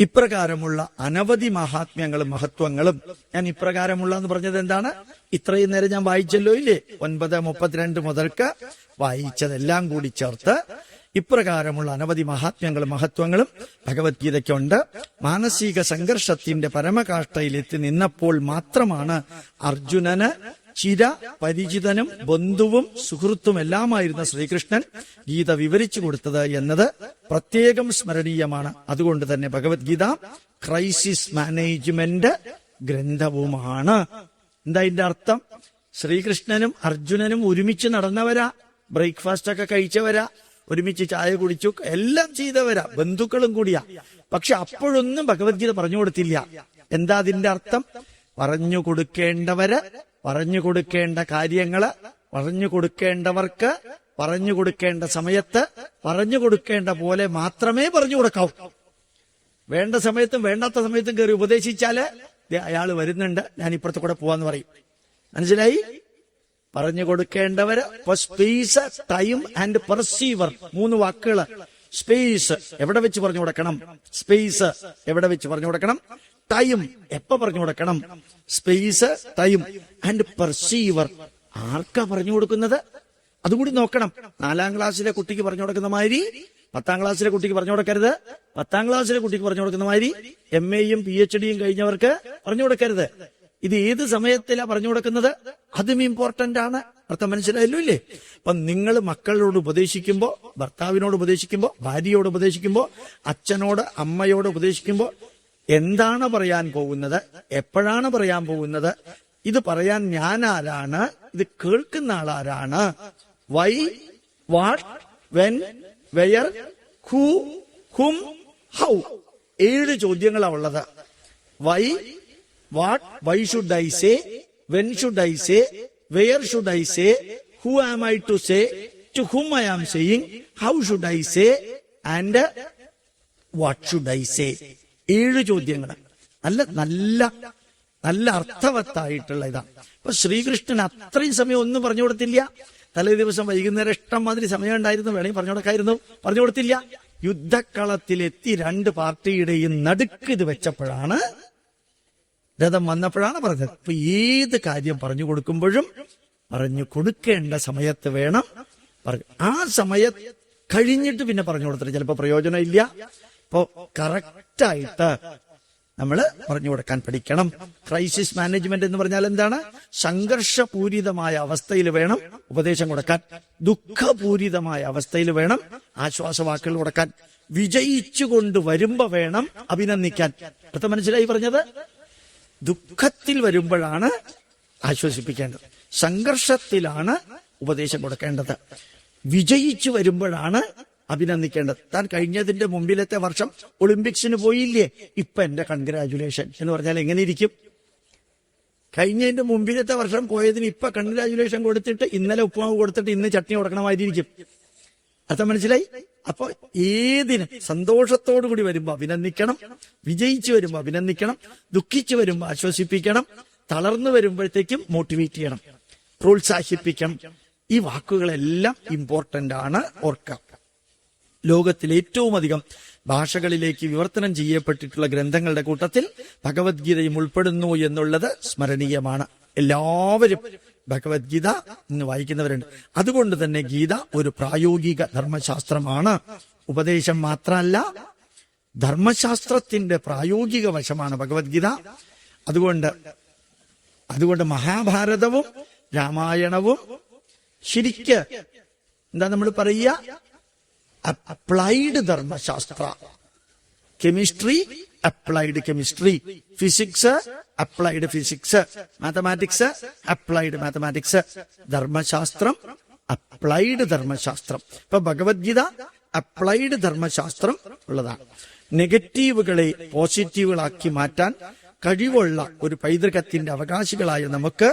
ഇപ്രകാരമുള്ള അനവധി മഹാത്മ്യങ്ങളും മഹത്വങ്ങളും, ഞാൻ ഇപ്രകാരമുള്ള എന്ന് പറഞ്ഞത് എന്താണ്? ഇത്രയും നേരം ഞാൻ വായിച്ചല്ലോ ഇല്ലേ, 9:32 മുതൽക്ക് വായിച്ചതെല്ലാം കൂടി ചേർത്ത് ഇപ്രകാരമുള്ള അനവധി മഹാത്മ്യങ്ങളും മഹത്വങ്ങളും ഭഗവത്ഗീതയ്ക്കുണ്ട്. മാനസിക സംഘർഷത്തിന്റെ പരമകാഷ്ഠയിലെത്തി നിന്നപ്പോൾ മാത്രമാണ് അർജുനന് ചിര പരിചിതനും ബന്ധുവും സുഹൃത്തുമെല്ലാമായിരുന്ന ശ്രീകൃഷ്ണൻ ഗീത വിവരിച്ചു കൊടുത്തത് എന്നത് പ്രത്യേകം സ്മരണീയമാണ്. അതുകൊണ്ട് തന്നെ ഭഗവത്ഗീത ക്രൈസിസ് മാനേജ്മെന്റ് ഗ്രന്ഥവുമാണ്. എന്താ ഇതിന്റെ അർത്ഥം? ശ്രീകൃഷ്ണനും അർജുനനും ഒരുമിച്ച് നടന്നവരാ, ബ്രേക്ക്ഫാസ്റ്റ് ഒക്കെ കഴിച്ചവരാ, ഒരുമിച്ച് ചായ കുടിച്ചു, എല്ലാം ചെയ്തവരാ, ബന്ധുക്കളും കൂടിയാ. പക്ഷെ അപ്പോഴൊന്നും ഭഗവത്ഗീത പറഞ്ഞു കൊടുത്തില്ല. എന്താ അതിന്റെ അർത്ഥം? പറഞ്ഞു കൊടുക്കേണ്ടവര്, പറഞ്ഞു കൊടുക്കേണ്ട കാര്യങ്ങള്, പറഞ്ഞു കൊടുക്കേണ്ടവർക്ക്, പറഞ്ഞു കൊടുക്കേണ്ട സമയത്ത്, പറഞ്ഞു കൊടുക്കേണ്ട പോലെ മാത്രമേ പറഞ്ഞു കൊടുക്കാവൂ. വേണ്ട സമയത്തും വേണ്ടാത്ത സമയത്തും കയറി ഉപദേശിച്ചാല് അയാൾ വരുന്നുണ്ട്, ഞാൻ ഇപ്പുറത്ത് കൂടെ പോവാന്ന് പറയും. മനസ്സിലായി? പറഞ്ഞു കൊടുക്കേണ്ടവര്, സ്പേസ്, ടൈം ആൻഡ് പെർസീവർ, 3 വാക്കുകള്. സ്പേസ് എവിടെ വെച്ച് പറഞ്ഞു കൊടുക്കണം, സ്പേസ് എവിടെ വെച്ച് പറഞ്ഞു കൊടുക്കണം, ടൈം എപ്പോ പറഞ്ഞു കൊടുക്കണം, സ്പേസ്, ടൈം ആൻഡ് പെർസീവർ. ആർക്കാ പറഞ്ഞു കൊടുക്കുന്നത്? അതുകൂടി നോക്കണം. 4ാം ക്ലാസ്സിലെ കുട്ടിക്ക് പറഞ്ഞു കൊടുക്കുന്ന മാതിരി 10ാം ക്ലാസ്സിലെ കുട്ടിക്ക് പറഞ്ഞു കൊടുക്കരുത്. 10ാം ക്ലാസ്സിലെ കുട്ടിക്ക് പറഞ്ഞു കൊടുക്കുന്ന മാതിരി MAയും PhDയും കഴിഞ്ഞവർക്ക് പറഞ്ഞു കൊടുക്കരുത്. ഇത് ഏത് സമയത്തിലാ പറഞ്ഞു കൊടുക്കുന്നത്? അതും ഇമ്പോർട്ടന്റ് ആണ്. അർത്ഥം മനസ്സിലായല്ലോ ഇല്ലേ? അപ്പൊ നിങ്ങൾ മക്കളോട് ഉപദേശിക്കുമ്പോ, ഭർത്താവിനോട് ഉപദേശിക്കുമ്പോ, ഭാര്യയോട് ഉപദേശിക്കുമ്പോ, അച്ഛനോട് അമ്മയോട് ഉപദേശിക്കുമ്പോ എന്താണ് പറയാൻ പോകുന്നത്, എപ്പോഴാണ് പറയാൻ പോകുന്നത്, ഇത് പറയാൻ ഞാൻ ആരാണ്, ഇത് കേൾക്കുന്ന ആളാരാണ്, why, what, when, where, who, whom, how, 7 ചോദ്യങ്ങളാണ് ഉള്ളത്. Why, what, why should I say, when should I say, where should I say, who am I to say, to whom I am saying, how should I say, and what should I say. 7 ചോദ്യങ്ങൾ. നല്ല അർത്ഥവത്തായിട്ടുള്ള ഇതാണ്. അപ്പൊ ശ്രീകൃഷ്ണൻ അത്രയും സമയം ഒന്നും പറഞ്ഞു കൊടുത്തില്ല. തലേ ദിവസം വൈകുന്നേരം ഇഷ്ടം മാതിരി സമയം ഉണ്ടായിരുന്നു, വേണമെങ്കിൽ പറഞ്ഞു കൊടുക്കായിരുന്നു, പറഞ്ഞു കൊടുത്തില്ല. യുദ്ധക്കളത്തിലെത്തി 2 പാർട്ടിയുടെയും നടുക്ക് ഇത് വെച്ചപ്പോഴാണ്, രഥം വന്നപ്പോഴാണ് പറഞ്ഞത്. അപ്പൊ ഏത് കാര്യം പറഞ്ഞു കൊടുക്കുമ്പോഴും പറഞ്ഞു കൊടുക്കേണ്ട സമയത്ത് വേണം പറഞ്ഞു. ആ സമയം കഴിഞ്ഞിട്ട് പിന്നെ പറഞ്ഞു കൊടുത്തിട്ട് ചിലപ്പോ പ്രയോജനം ഇല്ല. അപ്പോ കറക്റ്റായിട്ട് നമ്മൾ പറഞ്ഞു കൊടുക്കാൻ പഠിക്കണം. ക്രൈസിസ് മാനേജ്മെന്റ് എന്ന് പറഞ്ഞാൽ എന്താണ്? സംഘർഷപൂരിതമായ അവസ്ഥയിൽ വേണം ഉപദേശം കൊടുക്കാൻ, ദുഃഖപൂരിതമായ അവസ്ഥയിൽ വേണം ആശ്വാസവാക്കുകൾ കൊടുക്കാൻ, വിജയിച്ചുകൊണ്ട് വരുമ്പോ വേണം അഭിനന്ദിക്കാൻ. അർത്ഥം മനസ്സിലായി പറഞ്ഞത്? ദുഃഖത്തിൽ വരുമ്പോഴാണ് ആശ്വസിപ്പിക്കേണ്ടത്, സംഘർഷത്തിലാണ് ഉപദേശം കൊടുക്കേണ്ടത്, വിജയിച്ചു വരുമ്പോഴാണ് അഭിനന്ദിക്കേണ്ടത്. താൻ കഴിഞ്ഞതിന്റെ മുമ്പിലത്തെ വർഷം ഒളിമ്പിക്സിന് പോയില്ലേ, ഇപ്പൊ എന്റെ കൺഗ്രാജുലേഷൻ എന്ന് പറഞ്ഞാൽ എങ്ങനെ ഇരിക്കും? കഴിഞ്ഞതിന്റെ മുമ്പിലത്തെ വർഷം പോയതിന് ഇപ്പൊ കൺഗ്രാജുലേഷൻ കൊടുത്തിട്ട് ഇന്നലെ ഉപ്പുമാവ് കൊടുത്തിട്ട് ഇന്ന് ചട്നി കൊടുക്കണമായിരിക്കും. അർത്ഥം മനസ്സിലായി? അപ്പൊ ഏതിനും സന്തോഷത്തോടുകൂടി വരുമ്പോ അഭിനന്ദിക്കണം, വിജയിച്ചു വരുമ്പോ അഭിനന്ദിക്കണം, ദുഃഖിച്ചു വരുമ്പോ ആശ്വസിപ്പിക്കണം, തളർന്നു വരുമ്പോഴത്തേക്കും മോട്ടിവേറ്റ് ചെയ്യണം, പ്രോത്സാഹിപ്പിക്കണം. ഈ വാക്കുകളെല്ലാം ഇമ്പോർട്ടന്റ് ആണ്, ഓർക്കാം. ലോകത്തിൽ ഏറ്റവും അധികം ഭാഷകളിലേക്ക് വിവർത്തനം ചെയ്യപ്പെട്ടിട്ടുള്ള ഗ്രന്ഥങ്ങളുടെ കൂട്ടത്തിൽ ഭഗവത്ഗീതയും ഉൾപ്പെടുന്നു എന്നുള്ളത് സ്മരണീയമാണ്. എല്ലാവരും ഭഗവത്ഗീത ഇന്ന് വായിക്കുന്നവരുണ്ട്. അതുകൊണ്ട് തന്നെ ഗീത ഒരു പ്രായോഗിക ധർമ്മശാസ്ത്രമാണ്. ഉപദേശം മാത്രമല്ല, ധർമ്മശാസ്ത്രത്തിന്റെ പ്രായോഗിക വശമാണ് ഭഗവത്ഗീത. അതുകൊണ്ട് മഹാഭാരതവും രാമായണവും ശരിക്ക് എന്താ നമ്മൾ പറയുക, അപ്ലൈഡ് ധർമ്മശാസ്ത്ര. Chemistry, applied chemistry. Physics, applied physics. Mathematics, applied mathematics. ധർമ്മശാസ്ത്രം, അപ്ലൈഡ് ധർമ്മശാസ്ത്രം. ഇപ്പൊ ഭഗവത്ഗീത അപ്ലൈഡ് ധർമ്മശാസ്ത്രം ഉള്ളതാണ്. നെഗറ്റീവുകളെ പോസിറ്റീവുകളാക്കി മാറ്റാൻ കഴിവുള്ള ഒരു പൈതൃകത്തിന്റെ അവകാശികളായ നമുക്ക്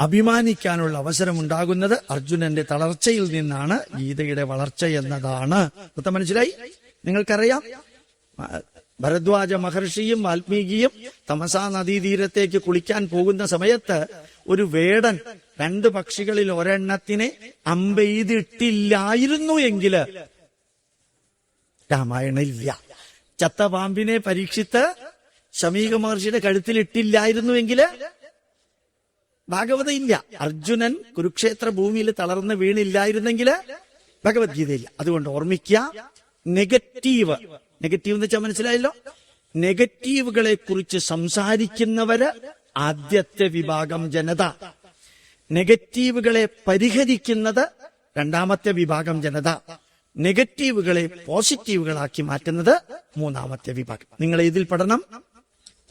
അഭിമാനിക്കാനുള്ള അവസരമുണ്ടാകുന്നത് അർജുനന്റെ തളർച്ചയിൽ നിന്നാണ് ഗീതയുടെ വളർച്ച എന്നതാണ്. അർത്ഥം മനസ്സിലായി? നിങ്ങൾക്കറിയാം, ഭരദ്വാജ മഹർഷിയും വാൽമീകിയും തമസാ നദീതീരത്തേക്ക് കുളിക്കാൻ പോകുന്ന സമയത്ത് ഒരു വേടൻ 2 പക്ഷികളിൽ ഒരെണ്ണത്തിനെ അമ്പെയ്തിട്ടില്ലായിരുന്നു എങ്കില് രാമായണം ഇല്ല. ചത്ത പാമ്പിനെ പരീക്ഷിത്ത് ശമീക മഹർഷിയുടെ കഴുത്തിലിട്ടില്ലായിരുന്നുവെങ്കില് ഭാഗവത ഇല്ല. അർജുനൻ കുരുക്ഷേത്ര ഭൂമിയിൽ തളർന്ന് വീണില്ലായിരുന്നെങ്കിൽ ഭഗവത്ഗീതയില്ല. അതുകൊണ്ട് ഓർമ്മിക്കുക, നെഗറ്റീവ് എന്ന് വെച്ചാൽ മനസ്സിലായല്ലോ. നെഗറ്റീവുകളെ കുറിച്ച് സംസാരിക്കുന്നവര് ആദ്യത്തെ വിഭാഗം ജനത, നെഗറ്റീവുകളെ പരിഹരിക്കുന്നത് രണ്ടാമത്തെ വിഭാഗം ജനത, നെഗറ്റീവുകളെ പോസിറ്റീവുകളാക്കി മാറ്റുന്നത് മൂന്നാമത്തെ വിഭാഗം. നിങ്ങൾ ഇതിൽ പഠനം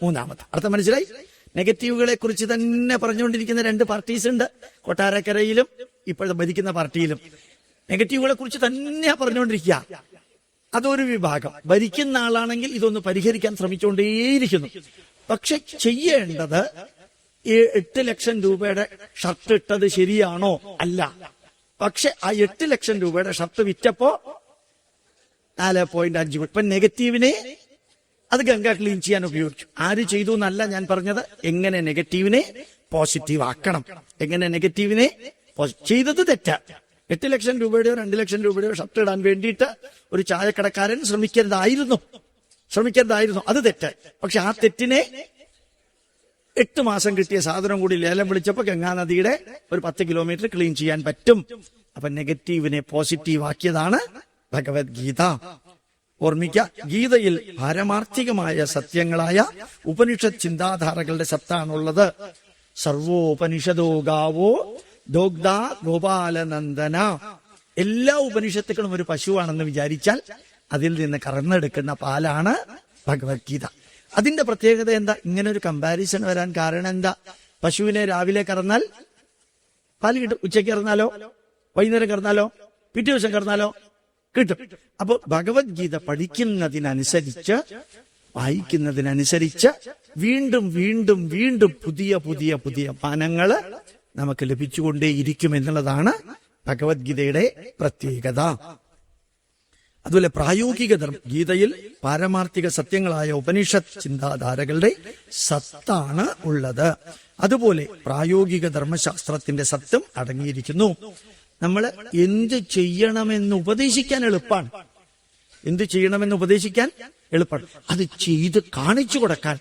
മൂന്നാമത്തെ. അർത്ഥം മനസ്സിലായി? നെഗറ്റീവുകളെ കുറിച്ച് തന്നെ പറഞ്ഞുകൊണ്ടിരിക്കുന്ന രണ്ട് പാർട്ടീസ് ഉണ്ട്, കൊട്ടാരക്കരയിലും ഇപ്പോഴത്തെ ഭരിക്കുന്ന പാർട്ടിയിലും. നെഗറ്റീവുകളെ കുറിച്ച് തന്നെയാ പറഞ്ഞുകൊണ്ടിരിക്കുക. അതൊരു വിഭാഗം. ഭരിക്കുന്ന ആളാണെങ്കിൽ ഇതൊന്ന് പരിഹരിക്കാൻ ശ്രമിച്ചുകൊണ്ടേയിരിക്കുന്നു. പക്ഷെ ചെയ്യേണ്ടത് 8 ലക്ഷം രൂപയുടെ ഷർട്ട് ഇട്ടത് ശരിയാണോ? അല്ല. പക്ഷെ ആ 8 ലക്ഷം രൂപയുടെ ഷർട്ട് വിറ്റപ്പോ 4.5 കോടി. ഇപ്പൊ നെഗറ്റീവിനെ അത് ഗംഗ ക്ലീൻ ചെയ്യാൻ ഉപയോഗിച്ചു. ആര് ചെയ്തു എന്നല്ല ഞാൻ പറഞ്ഞത്, എങ്ങനെ നെഗറ്റീവിനെ പോസിറ്റീവ് ആക്കണം, എങ്ങനെ നെഗറ്റീവിനെ ചെയ്തത് തെറ്റാ. 8 ലക്ഷം രൂപയുടെയോ 2 ലക്ഷം രൂപയുടെയോ ഷർട്ട് ഇടാൻ വേണ്ടിയിട്ട് ഒരു ചായക്കടക്കാരൻ ശ്രമിക്കരുതായിരുന്നു. അത് തെറ്റ്. പക്ഷെ ആ തെറ്റിനെ 8 മാസം കിട്ടിയ സാധനം കൂടി ലേലം വിളിച്ചപ്പോ ഗംഗാനദിയുടെ ഒരു 10 കിലോമീറ്റർ ക്ലീൻ ചെയ്യാൻ പറ്റും. അപ്പൊ നെഗറ്റീവിനെ പോസിറ്റീവ് ആക്കിയതാണ് ഭഗവത്ഗീത. ഓർമ്മിക്ക, ഗീതയിൽ പാരമാർത്ഥികമായ സത്യങ്ങളായ ഉപനിഷത്ത് ചിന്താധാരകളുടെ സത്താണുള്ളത്. സർവോപനിഷദോ ഗാവോ ദോഗ്ധ ഗോപാലനന്ദന. എല്ലാ ഉപനിഷത്തുക്കളും ഒരു പശുവാണെന്ന് വിചാരിച്ചാൽ അതിൽ നിന്ന് കറന്നെടുക്കുന്ന പാലാണ് ഭഗവത്ഗീത. അതിന്റെ പ്രത്യേകത എന്താ? ഇങ്ങനെ ഒരു കമ്പാരിസൺ വരാൻ കാരണം എന്താ? പശുവിനെ രാവിലെ കറന്നാൽ പാല് കിട്ടും, ഉച്ചയ്ക്ക് കറന്നാലോ വൈകുന്നേരം കറന്നാലോ പിറ്റേ ദിവസം കറന്നാലോ കിട്ടും. അപ്പൊ ഭഗവത്ഗീത പഠിക്കുന്നതിനനുസരിച്ച് വായിക്കുന്നതിനനുസരിച്ച് വീണ്ടും വീണ്ടും വീണ്ടും പുതിയ പുതിയ പുതിയ പാനങ്ങള് നമുക്ക് ലഭിച്ചുകൊണ്ടേയിരിക്കും എന്നുള്ളതാണ് ഭഗവത്ഗീതയുടെ പ്രത്യേകത. അതുപോലെ പ്രായോഗിക ഗീതയിൽ പാരമാർത്ഥിക സത്യങ്ങളായ ഉപനിഷത്ത് ചിന്താധാരകളുടെ സത്താണ് ഉള്ളത്. അതുപോലെ പ്രായോഗിക ധർമ്മശാസ്ത്രത്തിന്റെ സത്യം അടങ്ങിയിരിക്കുന്നു. നമ്മൾ എന്ത് ചെയ്യണമെന്ന് ഉപദേശിക്കാൻ എളുപ്പമാണ്, അത് ചെയ്ത് കാണിച്ചു കൊടുക്കാൻ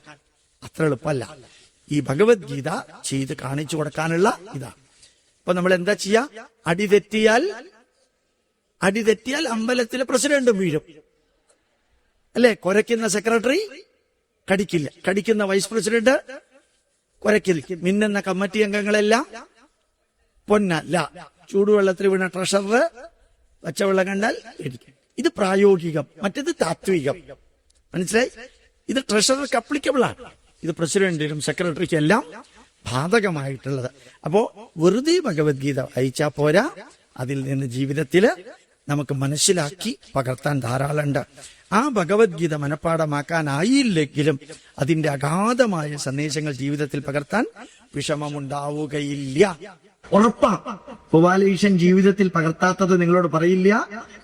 അത്ര എളുപ്പമല്ല. ഈ ഭഗവത്ഗീത ചെയ്ത് കാണിച്ചു കൊടുക്കാനുള്ള ഇതാണ്. ഇപ്പൊ നമ്മൾ എന്താ ചെയ്യാ? അടി തെറ്റിയാൽ അമ്പലത്തിലെ പ്രസിഡന്റും വീഴും അല്ലെ? കുരയ്ക്കുന്ന സെക്രട്ടറി കടിക്കില്ല, കടിക്കുന്ന വൈസ് പ്രസിഡന്റ് കുരയ്ക്കില്ല, മിന്നുന്ന കമ്മിറ്റി അംഗങ്ങളെല്ലാം പൊന്നല്ല, ചൂടുവെള്ളത്തിൽ വീണ ട്രഷറർ പച്ചവെള്ളം കണ്ടാൽ ഇടിക്കും. ഇത് പ്രായോഗികം, മറ്റേത് താത്വികം. മനസ്സിലായി? ഇത് ട്രഷറർക്ക് അപ്ലിക്കബിൾ ആണ്, ഇത് പ്രസിഡന്റിനും സെക്രട്ടറിക്കും എല്ലാം ബാധകമായിട്ടുള്ളത്. അപ്പോ വെറുതെ ഭഗവത്ഗീത വായിച്ചാ പോരാ, അതിൽ നിന്ന് ജീവിതത്തില് നമുക്ക് മനസ്സിലാക്കി പകർത്താൻ ധാരാളമുണ്ട്. ആ ഭഗവത്ഗീത മനഃപ്പാടമാക്കാനായില്ലെങ്കിലും അതിന്റെ അഗാധമായ സന്ദേശങ്ങൾ ജീവിതത്തിൽ പകർത്താൻ വിഷമമുണ്ടാവുകയില്ല. ഉറപ്പാ. ഗോപാലകൃഷ്ണൻ ജീവിതത്തിൽ പകർത്താത്തത് നിങ്ങളോട് പറയില്ല,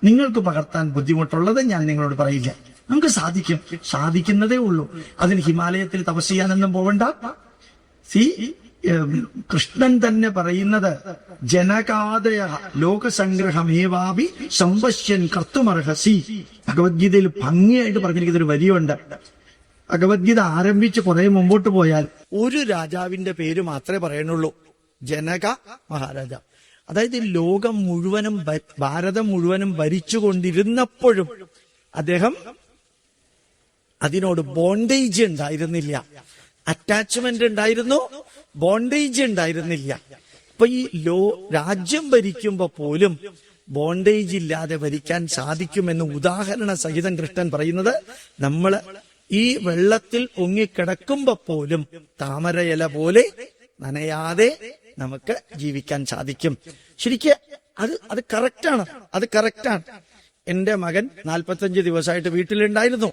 നിങ്ങൾക്ക് പകർത്താൻ ബുദ്ധിമുട്ടുള്ളത് ഞാൻ നിങ്ങളോട് പറയില്ല. നമുക്ക് സാധിക്കുന്നതേ ഉള്ളൂ. അതിന് ഹിമാലയത്തിൽ തപസ് ചെയ്യാനൊന്നും പോകണ്ട. കൃഷ്ണൻ തന്നെ പറയുന്നത് ജനകാദയ ലോകസംഗ്രഹമേവാപി സംപശ്യൻ കർത്തുമർഹസി. ഭഗവത്ഗീതയിൽ ഭംഗിയായിട്ട് പറഞ്ഞിരിക്കുന്ന ഒരു വരിയുണ്ട്. ഭഗവത്ഗീത ആരംഭിച്ച് കുറെ മുമ്പോട്ട് പോയാൽ ഒരു രാജാവിന്റെ പേര് മാത്രമേ പറയുന്നുള്ളൂ, ജനക മഹാരാജ. അതായത് ലോകം മുഴുവനും ഭാരതം മുഴുവനും ഭരിച്ചുകൊണ്ടിരുന്നപ്പോഴും അദ്ദേഹം അതിനോട് ബോണ്ടേജ് ഉണ്ടായിരുന്നില്ല. അറ്റാച്ച്മെന്റ് ഉണ്ടായിരുന്നു, ബോണ്ടേജ് ഉണ്ടായിരുന്നില്ല. അപ്പൊ ഈ രാജ്യം ഭരിക്കുമ്പോ പോലും ബോണ്ടേജ് ഇല്ലാതെ ഭരിക്കാൻ സാധിക്കുമെന്ന് ഉദാഹരണ സഹിതം കൃഷ്ണൻ പറയുന്നത്, നമ്മള് ഈ വെള്ളത്തിൽ പൊങ്ങിക്കിടക്കുമ്പോ പോലും താമരയില പോലെ നനയാതെ നമുക്ക് ജീവിക്കാൻ സാധിക്കും. ശരിക്കും അത് കറക്റ്റാണ്. എന്റെ മകൻ 45 ദിവസമായിട്ട് വീട്ടിലുണ്ടായിരുന്നു.